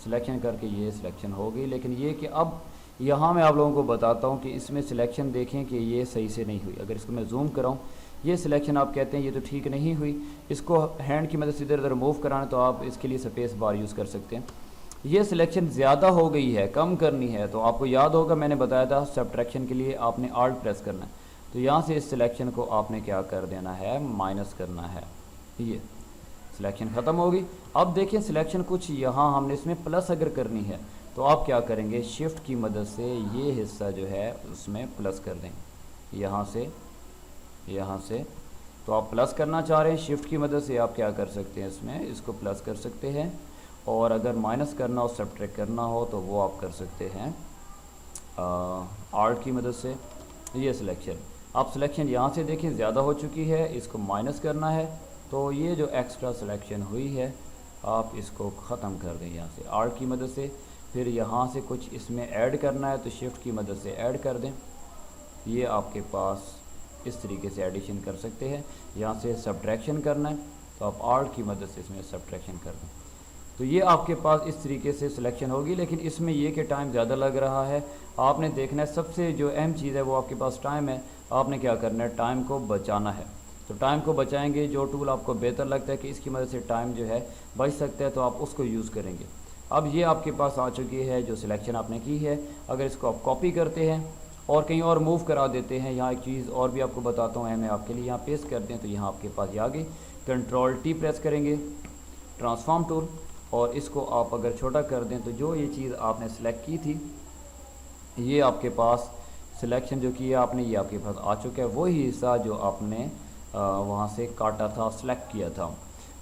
सिलेक्शन करके ये सिलेक्शन हो गई। लेकिन ये कि अब यहाँ मैं आप लोगों को बताता हूँ कि इसमें सिलेक्शन देखें कि ये सही से नहीं हुई। अगर इसको मैं जूम कराऊँ, ये सिलेक्शन आप कहते हैं ये तो ठीक नहीं हुई, इसको हैंड की मदद से इधर उधर मूव कराना तो आप इसके लिए स्पेस बार यूज़ कर सकते हैं। ये सिलेक्शन ज़्यादा हो गई है, कम करनी है, तो आपको याद होगा मैंने बताया था सब्ट्रैक्शन के लिए आपने आल्ट प्रेस करना है, तो यहाँ से इस सिलेक्शन को आपने क्या कर देना है, माइनस करना है। ये सिलेक्शन ख़त्म होगी। अब देखिए सिलेक्शन कुछ यहाँ हमने इसमें प्लस अगर करनी है तो आप क्या करेंगे, शिफ्ट की मदद से ये हिस्सा जो है उसमें प्लस कर देंगे, यहाँ से तो आप प्लस करना चाह रहे हैं, शिफ्ट की मदद से आप क्या कर सकते हैं, इसमें इसको प्लस कर सकते हैं, और अगर माइनस करना हो सब्ट्रैक्ट करना हो तो वो आप कर सकते हैं आल्ट की मदद से। ये सिलेक्शन, आप सिलेक्शन यहाँ से देखें ज़्यादा हो चुकी है, इसको माइनस करना है, तो ये जो एक्स्ट्रा सिलेक्शन हुई है आप इसको ख़त्म कर दें यहाँ से आल्ट की मदद से। फिर यहाँ से कुछ इसमें ऐड करना है तो शिफ्ट की मदद से ऐड कर दें, ये आपके पास इस तरीके से एडिशन कर सकते हैं। यहाँ से सब्ट्रैक्शन करना है तो आप आल्ट की मदद से इसमें सब्ट्रैक्शन कर दें, तो ये आपके पास इस तरीके से सिलेक्शन होगी। लेकिन इसमें ये कि टाइम ज़्यादा लग रहा है, आपने देखना है सबसे जो अहम चीज़ है वो आपके पास टाइम है, आपने क्या करना है, टाइम को बचाना है। तो टाइम को बचाएंगे, जो टूल आपको बेहतर लगता है कि इसकी मदद से टाइम जो है बच सकता है तो आप उसको यूज़ करेंगे। अब ये आपके पास आ चुकी है जो सिलेक्शन आपने की है। अगर इसको आप कॉपी करते हैं और कहीं और मूव करा देते हैं, यहाँ एक चीज़ और भी आपको बताता हूँ, मैं आपके लिए यहाँ पेस्ट कर दें तो यहाँ आपके पास ये आ गई। कंट्रोल टी प्रेस करेंगे, ट्रांसफॉर्म टूल, और इसको आप अगर छोटा कर दें तो जो ये चीज़ आपने सेलेक्ट की थी, ये आपके पास सिलेक्शन जो किया आपने ये आपके पास आ चुका है, वही हिस्सा जो आपने वहाँ से काटा था, सेलेक्ट किया था।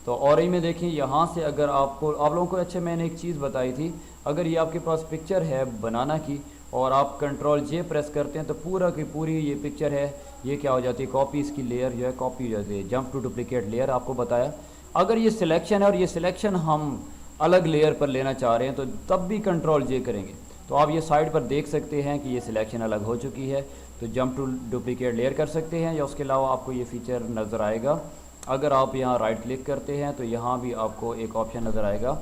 तो और ही में देखिए यहाँ से अगर आप लोगों को, अच्छा मैंने एक चीज़ बताई थी, अगर ये आपके पास पिक्चर है बनाना की और आप कंट्रोल जे प्रेस करते हैं तो पूरा की पूरी ये पिक्चर है, ये क्या हो जाती है, कॉपी, इसकी लेयर जो है कॉपी हो जाती है, जंप टू डुप्लीकेट लेयर आपको बताया। अगर ये सिलेक्शन है और ये सिलेक्शन हम अलग लेयर पर लेना चाह रहे हैं तो तब भी कंट्रोल जे करेंगे तो आप ये साइड पर देख सकते हैं कि ये सिलेक्शन अलग हो चुकी है, तो जंप टू डुप्लीकेट लेयर कर सकते हैं। या उसके अलावा आपको ये फीचर नज़र आएगा, अगर आप यहाँ राइट क्लिक करते हैं तो यहाँ भी आपको एक ऑप्शन नज़र आएगा,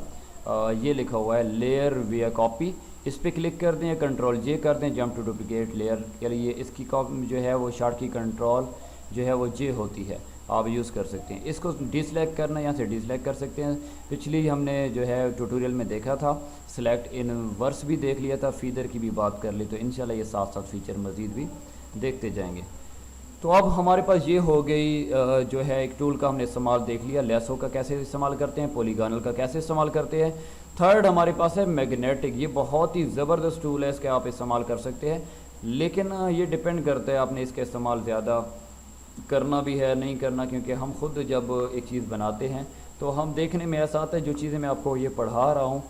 ये लिखा हुआ है लेयर विया कॉपी, इस पर क्लिक कर दें, कंट्रोल जे कर दें, जंप टू डुप्लीकेट लेयर के लिए इसकी कॉपी जो है वो शार्ट की कंट्रोल जो है वो जे होती है, आप यूज़ कर सकते हैं। इसको डिसलेक्ट करना, यहाँ से डिसलेक्ट कर सकते हैं। पिछली हमने जो है ट्यूटोरियल में देखा था, सेलेक्ट इनवर्स भी देख लिया था, फीदर की भी बात कर ली, तो इंशाल्लाह ये साथ साथ फीचर मज़ीद भी देखते जाएंगे। तो अब हमारे पास ये हो गई जो है एक टूल का हमने इस्तेमाल देख लिया, लेसो का कैसे इस्तेमाल करते हैं, पॉलीगॉनल का कैसे इस्तेमाल करते हैं। थर्ड हमारे पास है मैग्नेटिक, ये बहुत ही ज़बरदस्त टूल है, इसके आप इस्तेमाल कर सकते हैं, लेकिन ये डिपेंड करता है आपने इसका इस्तेमाल ज़्यादा करना भी है नहीं करना, क्योंकि हम खुद जब एक चीज़ बनाते हैं तो हम देखने में ऐसा आता है, जो चीज़ें मैं आपको ये पढ़ा रहा हूँ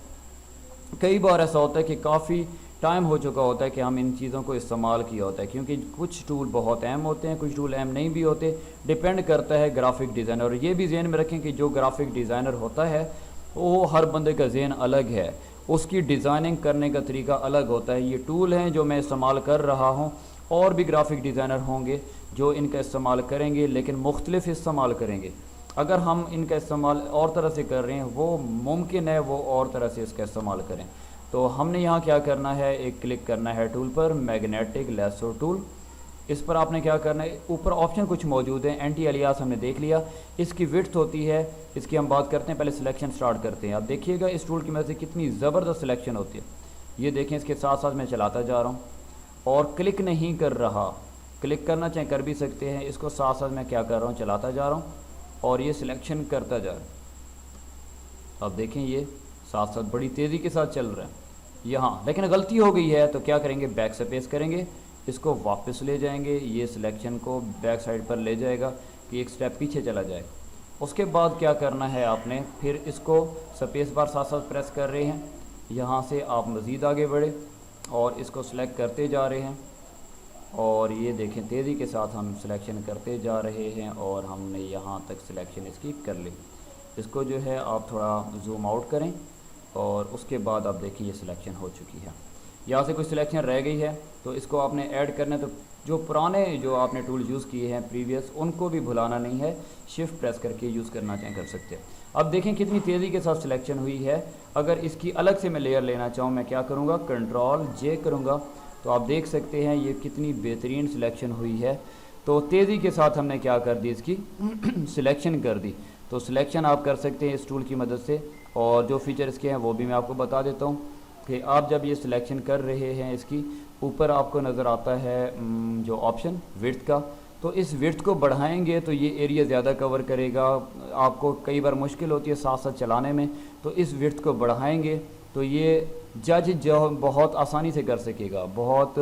कई बार ऐसा होता है कि काफ़ी टाइम हो चुका होता है कि हम इन चीज़ों को इस्तेमाल किया होता है, क्योंकि कुछ टूल बहुत अहम होते हैं, कुछ टूल अहम नहीं भी होते, डिपेंड करता है ग्राफिक डिज़ाइनर। और ये भी जहन में रखें कि जो ग्राफिक डिज़ाइनर होता है वो हर बंदे का जहन अलग है, उसकी डिज़ाइनिंग करने का तरीका अलग होता है। ये टूल हैं जो मैं इस्तेमाल कर रहा हूँ, और भी ग्राफिक डिज़ाइनर होंगे जो इनका इस्तेमाल करेंगे, लेकिन मुख्तलिफ इस्तेमाल करेंगे। अगर हम इनका इस्तेमाल और तरह से कर रहे हैं, वो मुमकिन है वो और तरह से इसका इस्तेमाल करें। तो हमने यहाँ क्या करना है, एक क्लिक करना है टूल पर, मैग्नेटिक लेसो टूल, इस पर आपने क्या करना है, ऊपर ऑप्शन कुछ मौजूद हैं, एंटी एलियास हमने देख लिया, इसकी विड्थ होती है, इसकी हम बात करते हैं, पहले सिलेक्शन स्टार्ट करते हैं। आप देखिएगा इस टूल की मदद से कितनी ज़बरदस्त सिलेक्शन होती है। ये देखें, इसके साथ साथ मैं चलाता जा रहा हूँ और क्लिक नहीं कर रहा, क्लिक करना चाहे कर भी सकते हैं, इसको साथ साथ मैं क्या कर रहा हूँ, चलाता जा रहा हूँ और ये सिलेक्शन करता जा रहा है। अब देखें ये साथ साथ बड़ी तेज़ी के साथ चल रहा है यहाँ, लेकिन गलती हो गई है तो क्या करेंगे, बैक स्पेस करेंगे, इसको वापस ले जाएंगे, ये सिलेक्शन को बैक साइड पर ले जाएगा कि एक स्टेप पीछे चला जाए। उसके बाद क्या करना है आपने, फिर इसको स्पेस बार साथ साथ प्रेस कर रहे हैं, यहाँ से आप मज़ीद आगे बढ़े और इसको सिलेक्ट करते जा रहे हैं, और ये देखें तेज़ी के साथ हम सिलेक्शन करते जा रहे हैं और हमने यहाँ तक सिलेक्शन इसकी कर ली। इसको जो है आप थोड़ा जूम आउट करें और उसके बाद आप देखिए ये सिलेक्शन हो चुकी है। यहाँ से कुछ सिलेक्शन रह गई है तो इसको आपने ऐड करना है, तो जो पुराने जो आपने टूल यूज़ किए हैं प्रीवियस, उनको भी भुलाना नहीं है, शिफ्ट प्रेस करके यूज़ करना चाहें कर सकते हैं। अब देखें कितनी तेज़ी के साथ सिलेक्शन हुई है। अगर इसकी अलग से मैं लेयर लेना चाहूँ, मैं क्या करूँगा, कंट्रोल जे करूँगा, तो आप देख सकते हैं ये कितनी बेहतरीन सिलेक्शन हुई है। तो तेज़ी के साथ हमने क्या कर दी, इसकी सिलेक्शन कर दी। तो सिलेक्शन आप कर सकते हैं इस टूल की मदद से, और जो फीचर इसके हैं वो भी मैं आपको बता देता हूँ कि आप जब ये सिलेक्शन कर रहे हैं, इसकी ऊपर आपको नज़र आता है जो ऑप्शन विड्थ का, तो इस विड्थ को बढ़ाएंगे तो ये एरिया ज़्यादा कवर करेगा। आपको कई बार मुश्किल होती है साथ साथ चलाने में, तो इस विड्थ को बढ़ाएंगे तो ये जज जो बहुत आसानी से कर सकेगा, बहुत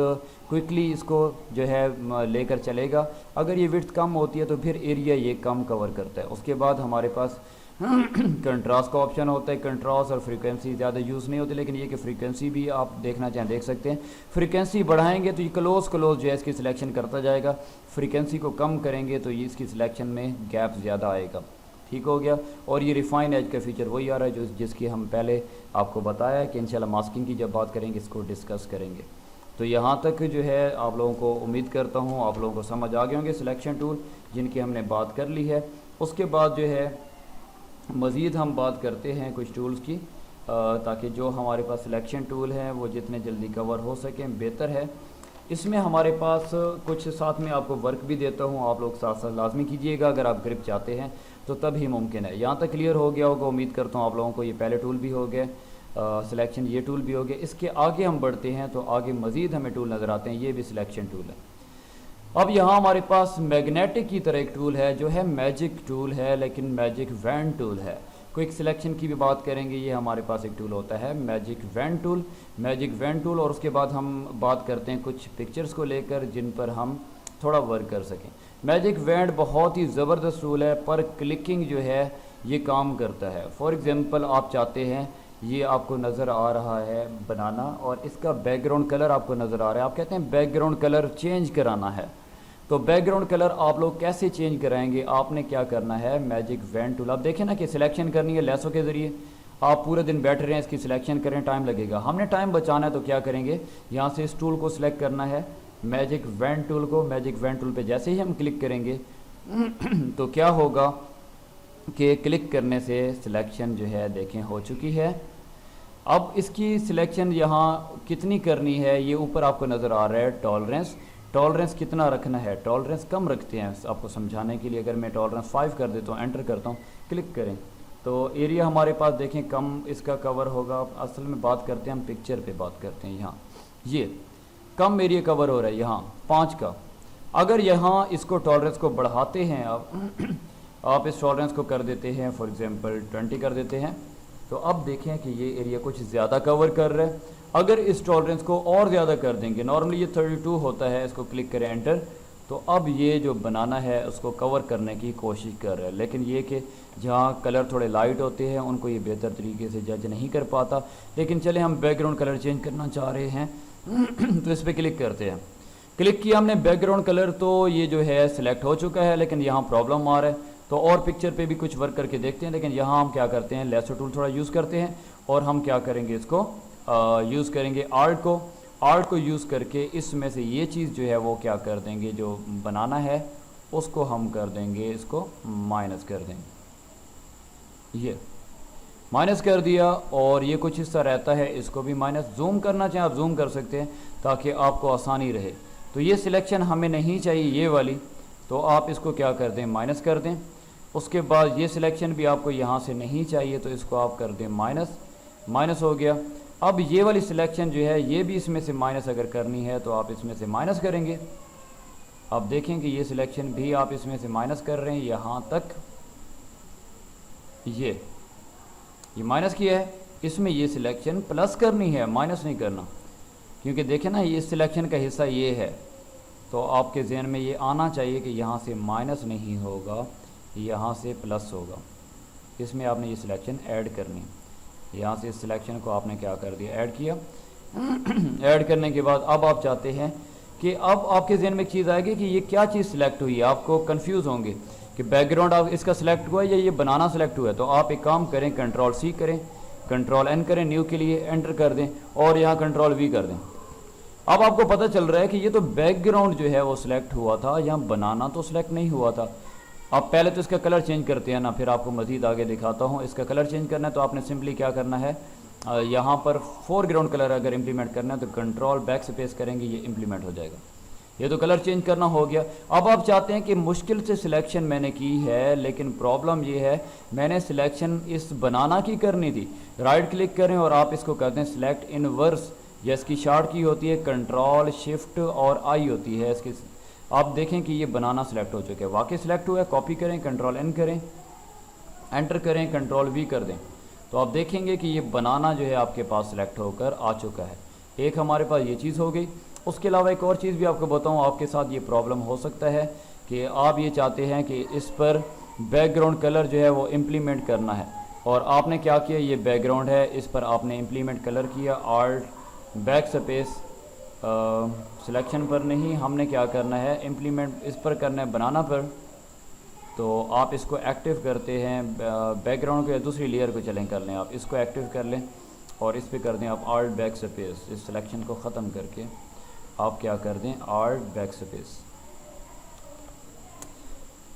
क्विकली इसको जो है लेकर चलेगा। अगर ये विड्थ कम होती है तो फिर एरिया ये कम कवर करता है। उसके बाद हमारे पास कंट्रास्ट का ऑप्शन होता है। कंट्रास्ट और फ्रीक्वेंसी ज़्यादा यूज़ नहीं होती, लेकिन ये कि फ्रीक्वेंसी भी आप देखना चाहें देख सकते हैं। फ्रीक्वेंसी बढ़ाएंगे तो ये क्लोज जो है इसकी सिलेक्शन करता जाएगा, फ्रीक्वेंसी को कम करेंगे तो ये इसकी सिलेक्शन में गैप ज़्यादा आएगा। ठीक हो गया। और ये रिफाइन एज का फीचर वही आ रहा है जो जिसकी हम पहले आपको बताया कि इंशाल्लाह मास्किंग की जब बात करेंगे इसको डिस्कस करेंगे। तो यहाँ तक जो है आप लोगों को उम्मीद करता हूँ आप लोगों को समझ आ गए होंगे सिलेक्शन टूल जिनकी हमने बात कर ली है। उसके बाद जो है मज़ीद हम बात करते हैं कुछ टूल्स की, ताकि जो हमारे पास सिलेक्शन टूल हैं वो जितने जल्दी कवर हो सकें बेहतर है। इसमें हमारे पास कुछ साथ में आपको वर्क भी देता हूँ, आप लोग साथ साथ लाजमी कीजिएगा अगर आप ग्रिप चाहते हैं तो तब ही मुमकिन है। यहाँ तक क्लियर हो गया होगा, उम्मीद करता हूँ आप लोगों को। ये पहले टूल भी हो गए, सिलेक्शन ये टूल भी हो गया। इसके आगे हम बढ़ते हैं तो आगे मज़ीद हमें टूल नज़र आते हैं, ये भी सिलेक्शन टूल है। अब यहाँ हमारे पास मैग्नेटिक की तरह एक टूल है जो है मैजिक टूल है, लेकिन मैजिक वैन टूल है। क्विक सिलेक्शन की भी बात करेंगे, ये हमारे पास एक टूल होता है magic wand tool. Magic wand tool, और उसके बाद हम बात करते हैं कुछ पिक्चर्स को लेकर जिन पर हम थोड़ा वर्क कर सकें। मैजिक वैन बहुत ही ज़बरदस्त टूल है, पर क्लिकिंग जो है ये काम करता है। फॉर एग्ज़ाम्पल आप चाहते हैं, ये आपको नज़र आ रहा है बनाना और इसका बैकग्राउंड कलर आपको नज़र आ रहा है, आप कहते हैं बैकग्राउंड कलर चेंज कराना है। तो बैकग्राउंड कलर आप लोग कैसे चेंज कराएंगे, आपने क्या करना है, मैजिक वैन टूल आप देखें ना कि सिलेक्शन करनी है लेसों के ज़रिए। आप पूरे दिन बैठ रहे हैं, इसकी सिलेक्शन करें, टाइम लगेगा। हमने टाइम बचाना है तो क्या करेंगे, यहाँ से इस टूल को सिलेक्ट करना है, मैजिक वैन टूल को। मैजिक वैन टूल पे जैसे ही हम क्लिक करेंगे तो क्या होगा कि क्लिक करने से सिलेक्शन जो है देखें हो चुकी है। अब इसकी सिलेक्शन यहाँ कितनी करनी है, ये ऊपर आपको नज़र आ रहा है टॉलरेंस। टॉलरेंस कितना रखना है, टॉलरेंस कम रखते हैं आपको समझाने के लिए। अगर मैं टॉलरेंस 5 कर देता हूँ, एंटर करता हूँ, क्लिक करें तो एरिया हमारे पास देखें कम इसका कवर होगा। असल में बात करते हैं हम पिक्चर पे बात करते हैं, यहाँ ये कम एरिया कवर हो रहा है यहाँ 5 का। अगर यहाँ इसको टॉलरेंस को बढ़ाते हैं आप इस टॉलरेंस को कर देते हैं फॉर एग्जांपल 20 कर देते हैं, तो अब देखें कि ये एरिया कुछ ज़्यादा कवर कर रहा है। अगर इस टॉलरेंस को और ज़्यादा कर देंगे, नॉर्मली ये 32 होता है, इसको क्लिक करें एंटर, तो अब ये जो बनाना है उसको कवर करने की कोशिश कर रहा है। लेकिन ये कि जहाँ कलर थोड़े लाइट होते हैं उनको ये बेहतर तरीके से जज नहीं कर पाता। लेकिन चले हम बैकग्राउंड कलर चेंज करना चाह रहे हैं तो इस पर क्लिक करते हैं। क्लिक किया हमने बैकग्राउंड कलर, तो ये जो है सिलेक्ट हो चुका है, लेकिन यहाँ प्रॉब्लम आ रहा है। तो और पिक्चर पे भी कुछ वर्क करके देखते हैं, लेकिन यहाँ हम क्या करते हैं, लेसो टूल थोड़ा यूज़ करते हैं और हम क्या करेंगे, इसको यूज़ करेंगे आर्ट को यूज़ करके इसमें से ये चीज़ जो है वो क्या कर देंगे, जो बनाना है उसको हम कर देंगे, इसको माइनस कर देंगे। ये माइनस कर दिया और ये कुछ हिस्सा रहता है, इसको भी माइनस। जूम करना चाहें आप जूम कर सकते हैं ताकि आपको आसानी रहे। तो ये सिलेक्शन हमें नहीं चाहिए ये वाली, तो आप इसको क्या कर दें, माइनस कर दें। उसके बाद ये सिलेक्शन भी आपको यहाँ से नहीं चाहिए तो इसको आप कर दें माइनस, माइनस हो गया। अब ये वाली सिलेक्शन जो है ये भी इसमें से माइनस अगर करनी है तो आप इसमें से माइनस करेंगे। आप देखें कि ये सिलेक्शन भी आप इसमें से माइनस कर रहे हैं यहाँ तक, ये माइनस किया है। इसमें ये सिलेक्शन प्लस करनी है, माइनस नहीं करना, क्योंकि देखें ना ये सिलेक्शन का हिस्सा ये है। तो आपके जहन में ये आना चाहिए कि यहाँ से माइनस नहीं होगा, यहाँ से प्लस होगा। इसमें आपने ये सिलेक्शन ऐड करनी है। यहाँ से इस सिलेक्शन को आपने क्या कर दिया, ऐड किया। ऐड करने के बाद अब आप चाहते हैं कि अब आपके जहन में एक चीज़ आएगी कि ये क्या चीज़ सिलेक्ट हुई है। आपको कंफ्यूज होंगे कि बैकग्राउंड आप इसका सिलेक्ट हुआ है या ये बनाना सिलेक्ट हुआ है। तो आप एक काम करें, कंट्रोल C करें, कंट्रोल N करें, न्यू के लिए एंटर कर दें और यहाँ कंट्रोल V कर दें। अब आपको पता चल रहा है कि ये तो बैकग्राउंड जो है वो सिलेक्ट हुआ था, यहाँ बनाना तो सिलेक्ट नहीं हुआ था। अब पहले तो इसका कलर चेंज करते हैं ना, फिर आपको मज़ीद आगे दिखाता हूँ। इसका कलर चेंज करना है तो आपने सिंपली क्या करना है, यहाँ पर फोरग्राउंड कलर अगर इम्प्लीमेंट करना है तो कंट्रोल बैक स्पेस करेंगे, ये इम्प्लीमेंट हो जाएगा। ये तो कलर चेंज करना हो गया। अब आप चाहते हैं कि मुश्किल से सिलेक्शन मैंने की है, लेकिन प्रॉब्लम ये है मैंने सिलेक्शन इस बनाना की करनी थी। राइट क्लिक करें और आप इसको करते हैं सिलेक्ट इनवर्स, या इसकी शार्ट की होती है कंट्रोल शिफ्ट और आई होती है इसकी। आप देखें कि ये बनाना सिलेक्ट हो चुका है, वाकई सिलेक्ट हुआ है। कॉपी करें, कंट्रोल एन करें, एंटर करें, कंट्रोल वी कर दें, तो आप देखेंगे कि ये बनाना जो है आपके पास सिलेक्ट होकर आ चुका है। एक हमारे पास ये चीज़ हो गई। उसके अलावा एक और चीज़ भी आपको बताऊं, आपके साथ ये प्रॉब्लम हो सकता है कि आप ये चाहते हैं कि इस पर बैकग्राउंड कलर जो है वो इम्प्लीमेंट करना है, और आपने क्या किया, ये बैकग्राउंड है, इस पर आपने इम्प्लीमेंट कलर किया, आल्ट बैक स्पेस सिलेक्शन पर नहीं, हमने क्या करना है इम्प्लीमेंट इस पर करना है बनाना पर। तो आप इसको एक्टिव करते हैं बैकग्राउंड को, या दूसरी लेयर को चलें कर लें, आप इसको एक्टिव कर लें और इस पे कर दें आप आल्ट बैक स्पेस। इस सिलेक्शन को ख़त्म करके आप क्या कर दें आल्ट बैक स्पेस।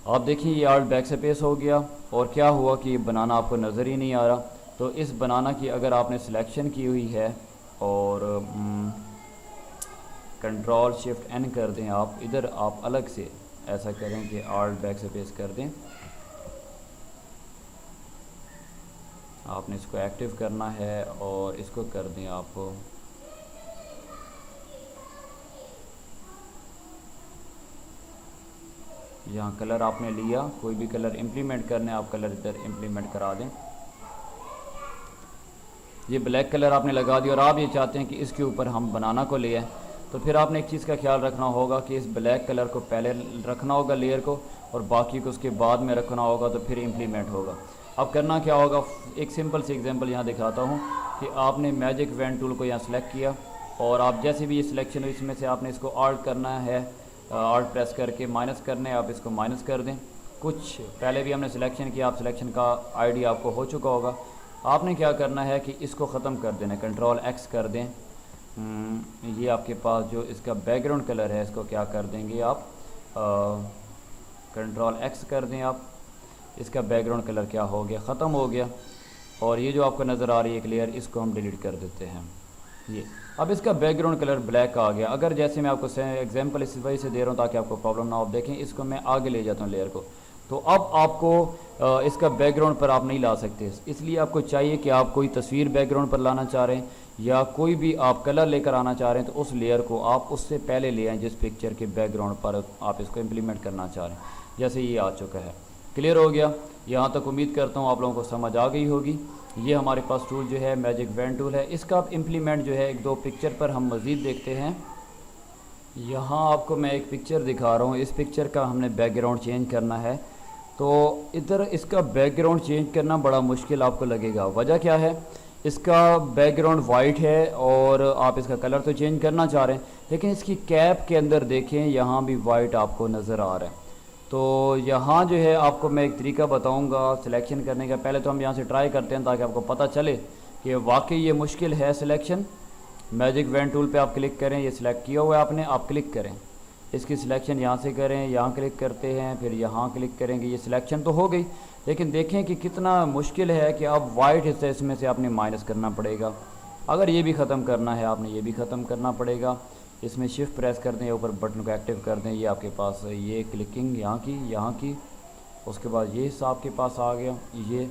आप देखिए ये आल्ट बैक स्पेस हो गया, और क्या हुआ कि बनाना आपको नज़र ही नहीं आ रहा। तो इस बनाना की अगर आपने सिलेक्शन की हुई है और कंट्रोल शिफ्ट एन कर दें, आप इधर आप अलग से ऐसा करें कि आल्ट बैक स्पेस कर दें, आपने इसको एक्टिव करना है और इसको कर दें आप यहाँ कलर आपने लिया, कोई भी कलर इम्प्लीमेंट करने आप कलर इधर इम्प्लीमेंट करा दें। ये ब्लैक कलर आपने लगा दिया और आप ये चाहते हैं कि इसके ऊपर हम बनाना को ले आए, तो फिर आपने एक चीज़ का ख्याल रखना होगा कि इस ब्लैक कलर को पहले रखना होगा लेयर को, और बाकी को उसके बाद में रखना होगा, तो फिर इम्प्लीमेंट होगा। अब करना क्या होगा, एक सिंपल सी एग्जांपल यहाँ दिखाता हूँ कि आपने मैजिक वैन टूल को यहाँ सेलेक्ट किया, और आप जैसे भी ये सिलेक्शन हो इसमें से आपने इसको आल्ट करना है, आल्ट प्रेस करके माइनस करने, आप इसको माइनस कर दें। कुछ पहले भी हमने सिलेक्शन किया, आप सिलेक्शन का आईडी आपको हो चुका होगा। आपने क्या करना है कि इसको ख़त्म कर देना, कंट्रोल एक्स कर दें। ये आपके पास जो इसका बैकग्राउंड कलर है इसको क्या कर देंगे आप, कंट्रोल एक्स कर दें आप, इसका बैकग्राउंड कलर क्या हो गया, ख़त्म हो गया। और ये जो आपको नज़र आ रही है एक लेयर, इसको हम डिलीट कर देते हैं। ये अब इसका बैकग्राउंड कलर ब्लैक आ गया। अगर जैसे मैं आपको एग्जांपल इस वजह से दे रहा हूँ ताकि आपको प्रॉब्लम ना हो, देखें इसको मैं आगे ले जाता हूँ लेयर को, तो अब आपको इसका बैकग्राउंड पर आप नहीं ला सकते, इसलिए आपको चाहिए कि आप कोई तस्वीर बैकग्राउंड पर लाना चाह रहे हैं या कोई भी आप कलर लेकर आना चाह रहे हैं, तो उस लेयर को आप उससे पहले ले आएँ जिस पिक्चर के बैकग्राउंड पर आप इसको इम्प्लीमेंट करना चाह रहे हैं। जैसे ये आ चुका है, क्लियर हो गया। यहाँ तक उम्मीद करता हूँ आप लोगों को समझ आ गई होगी। ये हमारे पास टूल जो है मैजिक वैन टूल है, इसका आप इम्प्लीमेंट जो है एक दो पिक्चर पर हम मज़ीद देखते हैं। यहाँ आपको मैं एक पिक्चर दिखा रहा हूँ, इस पिक्चर का हमने बैकग्राउंड चेंज करना है, तो इधर इसका बैकग्राउंड चेंज करना बड़ा मुश्किल आपको लगेगा। वजह क्या है, इसका बैकग्राउंड वाइट है और आप इसका कलर तो चेंज करना चाह रहे हैं, लेकिन इसकी कैप के अंदर देखें यहाँ भी वाइट आपको नज़र आ रहा है। तो यहाँ जो है आपको मैं एक तरीका बताऊँगा सिलेक्शन करने का। पहले तो हम यहाँ से ट्राई करते हैं ताकि आपको पता चले कि वाकई ये मुश्किल है सिलेक्शन। मैजिक वैन टूल पे आप क्लिक करें, ये सिलेक्ट किया हुआ है आपने, आप क्लिक करें, इसकी सिलेक्शन यहाँ से करें, यहाँ क्लिक करते हैं, फिर यहाँ क्लिक करेंगे, ये सिलेक्शन तो हो गई, लेकिन देखें कि कितना मुश्किल है कि अब वाइट हिस्सा इसमें से आपने माइनस करना पड़ेगा। अगर ये भी ख़त्म करना है आपने ये भी ख़त्म करना पड़ेगा। इसमें शिफ्ट प्रेस कर दें, ऊपर बटन को एक्टिव कर दें, ये आपके पास ये क्लिकिंग यहाँ की, उसके बाद ये हिस्सा आपके पास आ गया। ये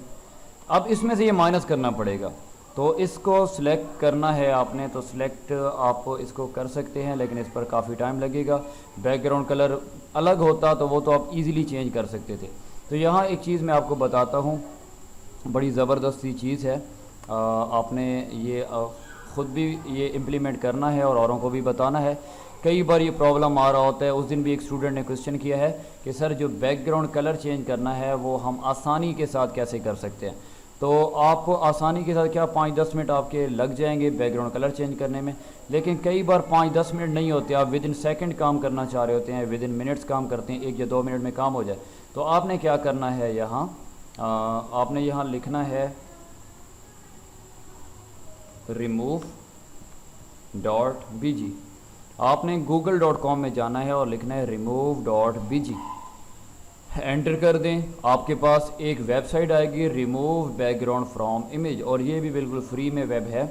अब इसमें से ये माइनस करना पड़ेगा, तो इसको सिलेक्ट करना है आपने, तो सिलेक्ट आप इसको कर सकते हैं, लेकिन इस पर काफ़ी टाइम लगेगा। बैकग्राउंड कलर अलग होता तो वो तो आप इजीली चेंज कर सकते थे। तो यहाँ एक चीज़ मैं आपको बताता हूँ, बड़ी ज़बरदस्त सी चीज़ है, आपने ये ख़ुद भी ये इम्प्लीमेंट करना है और औरों को भी बताना है। कई बार ये प्रॉब्लम आ रहा होता है। उस दिन भी एक स्टूडेंट ने क्वेश्चन किया है कि सर जो बैकग्राउंड कलर चेंज करना है वो हम आसानी के साथ कैसे कर सकते हैं। तो आपको आसानी के साथ क्या 5-10 मिनट आपके लग जाएंगे बैकग्राउंड कलर चेंज करने में, लेकिन कई बार 5-10 मिनट नहीं होते, आप विद इन सेकेंड काम करना चाह रहे होते हैं, विद इन मिनट्स काम करते हैं, 1 या 2 मिनट में काम हो जाए। तो आपने क्या करना है, यहाँ आपने यहाँ लिखना है remove.bg। आपने google.com में जाना है और लिखना है remove.bg, एंटर कर दें, आपके पास एक वेबसाइट आएगी रिमूव बैकग्राउंड फ्रॉम इमेज, और ये भी बिल्कुल फ्री में वेब है।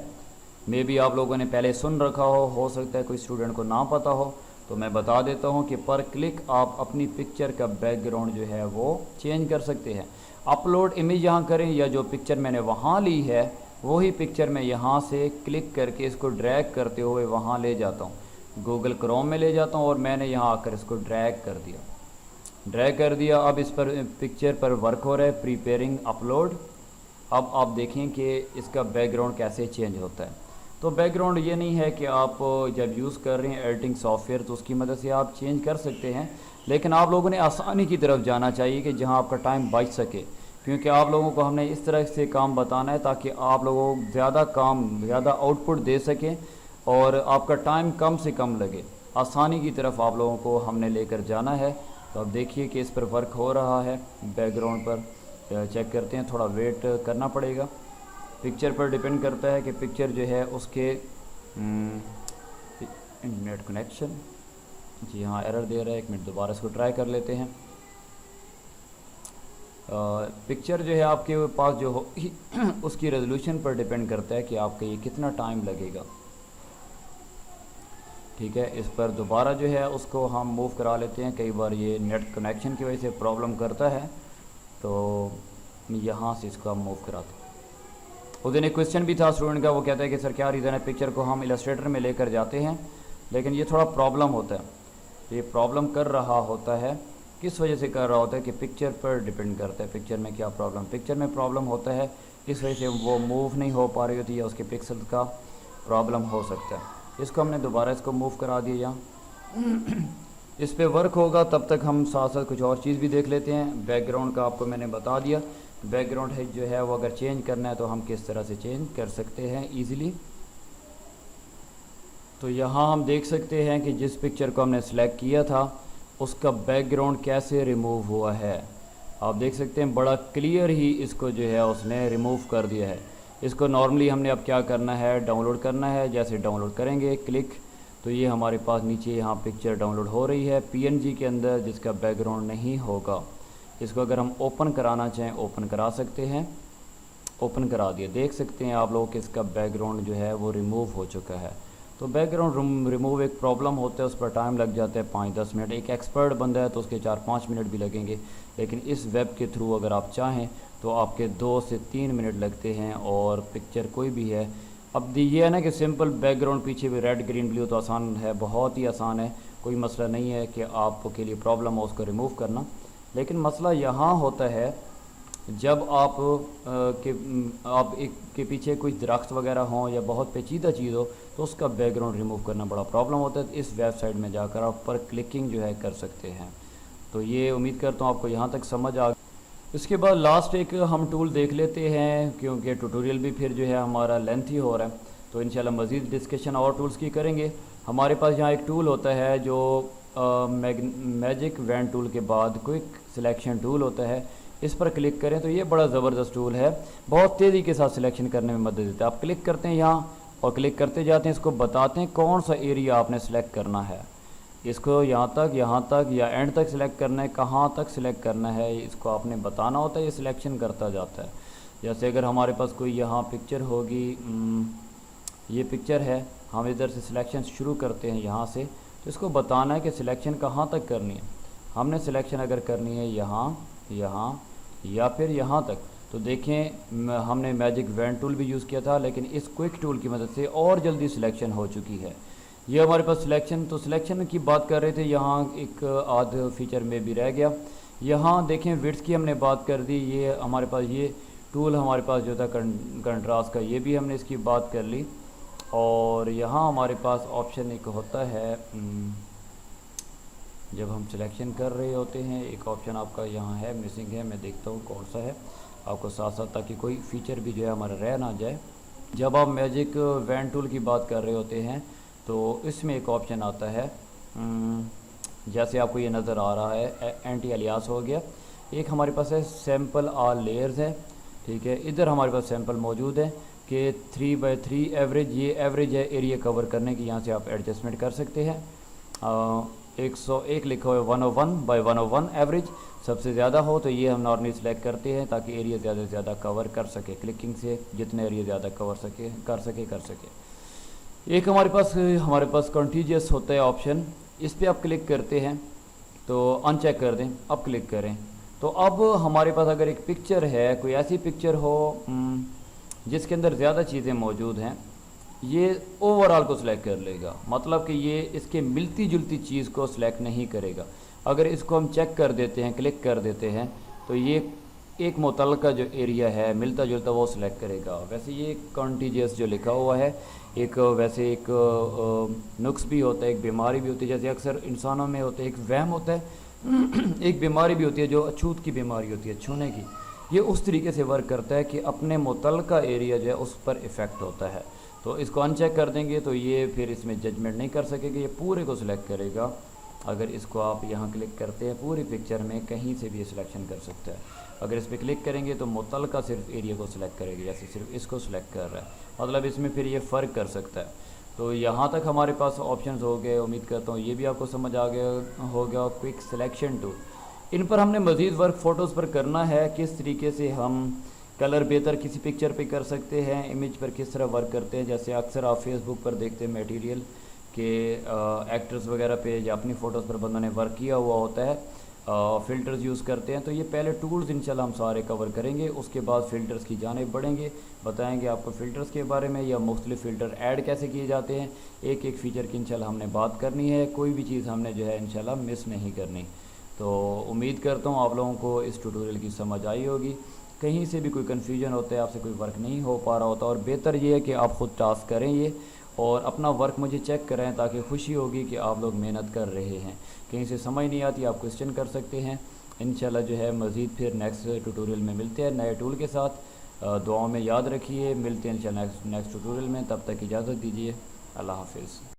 मे भी आप लोगों ने पहले सुन रखा हो सकता है कोई स्टूडेंट को ना पता हो, तो मैं बता देता हूँ कि पर क्लिक आप अपनी पिक्चर का बैकग्राउंड जो है वो चेंज कर सकते हैं। अपलोड इमेज यहाँ करें, या जो पिक्चर मैंने वहाँ ली है वही पिक्चर मैं यहाँ से क्लिक करके इसको ड्रैग करते हुए वहाँ ले जाता हूँ, गूगल क्रोम में ले जाता हूँ और मैंने यहाँ आकर इसको ड्रैग कर दिया। अब इस पर पिक्चर पर वर्क हो रहा है, प्रिपेयरिंग अपलोड। अब आप देखें कि इसका बैकग्राउंड कैसे चेंज होता है। तो बैकग्राउंड ये नहीं है कि आप जब यूज़ कर रहे हैं एडिटिंग सॉफ्टवेयर तो उसकी मदद से आप चेंज कर सकते हैं, लेकिन आप लोगों ने आसानी की तरफ जाना चाहिए कि जहां आपका टाइम बच सके, क्योंकि आप लोगों को हमने इस तरह से काम बताना है ताकि आप लोगों को ज़्यादा आउटपुट दे सकें और आपका टाइम कम से कम लगे। आसानी की तरफ आप लोगों को हमने लेकर जाना है। तो अब देखिए कि इस पर वर्क हो रहा है, बैकग्राउंड पर चेक करते हैं, थोड़ा वेट करना पड़ेगा। पिक्चर पर डिपेंड करता है कि पिक्चर जो है उसके नेट कनेक्शन, जी हाँ एरर दे रहा है, 1 मिनट दोबारा इसको ट्राई कर लेते हैं। पिक्चर जो है आपके पास जो हो उसकी रेजोल्यूशन पर डिपेंड करता है कि आपका ये कितना टाइम लगेगा। ठीक है, इस पर दोबारा जो है उसको हम मूव करा लेते हैं। कई बार ये नेट कनेक्शन की वजह से प्रॉब्लम करता है, तो यहाँ से इसको हम मूव कराते हैं। उस दिन एक क्वेश्चन भी था स्टूडेंट का, वो कहता है कि सर क्या रीज़न है, पिक्चर को हम इलस्ट्रेटर में लेकर जाते हैं लेकिन ये थोड़ा प्रॉब्लम होता है। तो ये प्रॉब्लम कर रहा होता है, किस वजह से कर रहा होता है कि पिक्चर पर डिपेंड करता है। पिक्चर में क्या प्रॉब्लम, पिक्चर में प्रॉब्लम होता है इस वजह से वो मूव नहीं हो पा रही होती है, उसके पिक्सल का प्रॉब्लम हो सकता है। इसको हमने दोबारा इसको मूव करा दिया यहाँ। इस पे वर्क होगा, तब तक हम साथ साथ कुछ और चीज़ भी देख लेते हैं। बैकग्राउंड का आपको मैंने बता दिया, बैकग्राउंड है जो है वो अगर चेंज करना है तो हम किस तरह से चेंज कर सकते हैं ईज़िली। तो यहाँ हम देख सकते हैं कि जिस पिक्चर को हमने सेलेक्ट किया था उसका बैकग्राउंड कैसे रिमूव हुआ है। आप देख सकते हैं बड़ा क्लियर ही इसको जो है उसने रिमूव कर दिया है। इसको नॉर्मली हमने अब क्या करना है, डाउनलोड करना है। जैसे डाउनलोड करेंगे क्लिक, तो ये हमारे पास नीचे यहाँ पिक्चर डाउनलोड हो रही है PNG के अंदर, जिसका बैकग्राउंड नहीं होगा। इसको अगर हम ओपन कराना चाहें ओपन करा सकते हैं, ओपन करा दिया। देख सकते हैं आप लोग कि इसका बैकग्राउंड जो है वो रिमूव हो चुका है। तो बैकग्राउंड रिमूव एक प्रॉब्लम होता है, उस पर टाइम लग जाता है 5-10 मिनट। एक एक्सपर्ट बंदा है तो उसके 4-5 मिनट भी लगेंगे, लेकिन इस वेब के थ्रू अगर आप चाहें तो आपके 2 से 3 मिनट लगते हैं और पिक्चर कोई भी है। अब ये है ना कि सिंपल बैकग्राउंड पीछे भी रेड ग्रीन ब्लू तो आसान है, बहुत ही आसान है, कोई मसला नहीं है कि आपके लिए प्रॉब्लम हो उसको रिमूव करना। लेकिन मसला यहाँ होता है जब आप के पीछे कुछ दरख्त वगैरह हों या बहुत पेचीदा चीज़ हो तो उसका बैकग्राउंड रिमूव करना बड़ा प्रॉब्लम होता है। तो इस वेबसाइट में जाकर आप पर क्लिकिंग जो है कर सकते हैं। तो ये उम्मीद करता हूँ आपको यहाँ तक समझ आ। इसके बाद लास्ट एक हम टूल देख लेते हैं, क्योंकि ट्यूटोरियल भी फिर जो है हमारा लेंथी हो रहा है, तो इंशाल्लाह मज़ीद डिस्कशन और टूल्स की करेंगे। हमारे पास यहाँ एक टूल होता है जो मैजिक वैन टूल के बाद क्विक सिलेक्शन टूल होता है। इस पर क्लिक करें तो ये बड़ा ज़बरदस्त टूल है, बहुत तेज़ी के साथ सिलेक्शन करने में मदद देता है। आप क्लिक करते हैं यहाँ और क्लिक करते जाते हैं, इसको बताते हैं कौन सा एरिया आपने सेलेक्ट करना है। इसको यहाँ तक या एंड तक सिलेक्ट करना है, कहाँ तक सिलेक्ट करना है इसको आपने बताना होता है, ये सिलेक्शन करता जाता है। जैसे अगर हमारे पास कोई यहाँ पिक्चर होगी, ये पिक्चर है, हम इधर से सिलेक्शन शुरू करते हैं यहाँ से, तो इसको बताना है कि सिलेक्शन कहाँ तक करनी है। हमने सिलेक्शन अगर करनी है यहाँ, यहाँ या फिर यहाँ तक, तो देखें हमने मैजिक वैन टूल भी यूज़ किया था, लेकिन इस क्विक टूल की मदद से और जल्दी सिलेक्शन हो चुकी है। ये हमारे पास सिलेक्शन, तो सिलेक्शन की बात कर रहे थे, यहाँ एक आध फीचर में भी रह गया। यहाँ देखें विड्थ की हमने बात कर दी, ये हमारे पास ये टूल हमारे पास जो था कंट्रास्ट का, ये भी हमने इसकी बात कर ली। और यहाँ हमारे पास ऑप्शन एक होता है, जब हम सिलेक्शन कर रहे होते हैं एक ऑप्शन आपका यहाँ है, मिसिंग है, मैं देखता हूँ कौन सा है आपको साथ साथ, ताकि कोई फ़ीचर भी जो है हमारा रह ना जाए। जब आप मैजिक वैन टूल की बात कर रहे होते हैं तो इसमें एक ऑप्शन आता है, जैसे आपको ये नज़र आ रहा है, एंटी एलियास हो गया। एक हमारे पास है सैम्पल ऑल लेयर्स है, ठीक है। इधर हमारे पास सैम्पल मौजूद है कि 3/3 एवरेज, ये एवरेज है एरिया कवर करने की, यहाँ से आप एडजस्टमेंट कर सकते हैं। 101 लिखा हुआ है 101/101 एवरेज, सबसे ज़्यादा हो तो ये हम नॉर्मली सेलेक्ट करते हैं ताकि एरिया ज़्यादा से ज़्यादा कवर कर सके, क्लिकिंग से जितने एरिया ज़्यादा कवर कर सके। एक हमारे पास कंटीजियस होता है ऑप्शन, इस पर आप क्लिक करते हैं तो अनचेक कर दें, अब क्लिक करें तो अब हमारे पास अगर एक पिक्चर है, कोई ऐसी पिक्चर हो जिसके अंदर ज़्यादा चीज़ें मौजूद हैं, ये ओवरऑल को सिलेक्ट कर लेगा, मतलब कि ये इसके मिलती जुलती चीज़ को सिलेक्ट नहीं करेगा। अगर इसको हम चेक कर देते हैं, क्लिक कर देते हैं, तो ये एक मुतल्लका जो एरिया है मिलता जुलता वो सिलेक्ट करेगा। वैसे ये कॉन्टीजियस जो लिखा हुआ है एक वैसे एक नुक्स भी होता है, एक बीमारी भी होती है, जैसे अक्सर इंसानों में होता है, एक वहम होता है एक बीमारी भी होती है जो अछूत की बीमारी होती है, छूने की। ये उस तरीके से वर्क करता है कि अपने मुतल्लका एरिया जो है उस पर इफ़ेक्ट होता है। तो इसको अनचेक कर देंगे तो ये फिर इसमें जजमेंट नहीं कर सकेगा, ये पूरे को सिलेक्ट करेगा। अगर इसको आप यहाँ क्लिक करते हैं पूरी पिक्चर में कहीं से भी ये सिलेक्शन कर सकता है। अगर इस पर क्लिक करेंगे तो मुतल्लका सिर्फ एरिया को सिलेक्ट करेगी, जैसे सिर्फ इसको सिलेक्ट कर रहा है, मतलब इसमें फिर ये फ़र्क कर सकता है। तो यहाँ तक हमारे पास ऑप्शंस हो गए, उम्मीद करता हूँ ये भी आपको समझ आ गया होगा। क्विक सिलेक्शन टूल, इन पर हमने मज़ीद वर्क फ़ोटोज़ पर करना है, किस तरीके से हम कलर बेहतर किसी पिक्चर पे कर सकते हैं, इमेज पर किस तरह वर्क करते हैं। जैसे अक्सर आप फेसबुक पर देखते हैं मटेरियल के एक्टर्स वगैरह पे या अपनी फ़ोटोज़ पर बंदों ने वर्क किया हुआ होता है, फ़िल्टर्स यूज़ करते हैं। तो ये पहले टूल्स इंशाल्लाह हम सारे कवर करेंगे, उसके बाद फ़िल्टर्स की जानिब बढ़ेंगे, बताएंगे आपको फ़िल्टर्स के बारे में या मुख्तलिफ़ फ़िल्टर ऐड कैसे किए जाते हैं। एक एक फ़ीचर की इंशाल्लाह हमने बात करनी है, कोई भी चीज़ हमने जो है इंशाल्लाह मिस नहीं करनी। तो उम्मीद करता हूँ आप लोगों को इस ट्यूटोरियल की समझ आई होगी। कहीं से भी कोई कन्फ्यूजन होता है, आपसे कोई वर्क नहीं हो पा रहा होता, और बेहतर ये है कि आप ख़ुद टास्क करें ये और अपना वर्क मुझे चेक करें, ताकि खुशी होगी कि आप लोग मेहनत कर रहे हैं। कहीं से समझ नहीं आती आप क्वेश्चन कर सकते हैं। इंशाल्लाह जो है मज़ीद फिर नेक्स्ट ट्यूटोरियल में मिलते हैं नए टूल के साथ। दुआओं में याद रखिए, मिलते हैं इंशाल्लाह नेक्स्ट ट्यूटोरियल में। तब तक इजाज़त दीजिए, अल्लाह हाफिज़।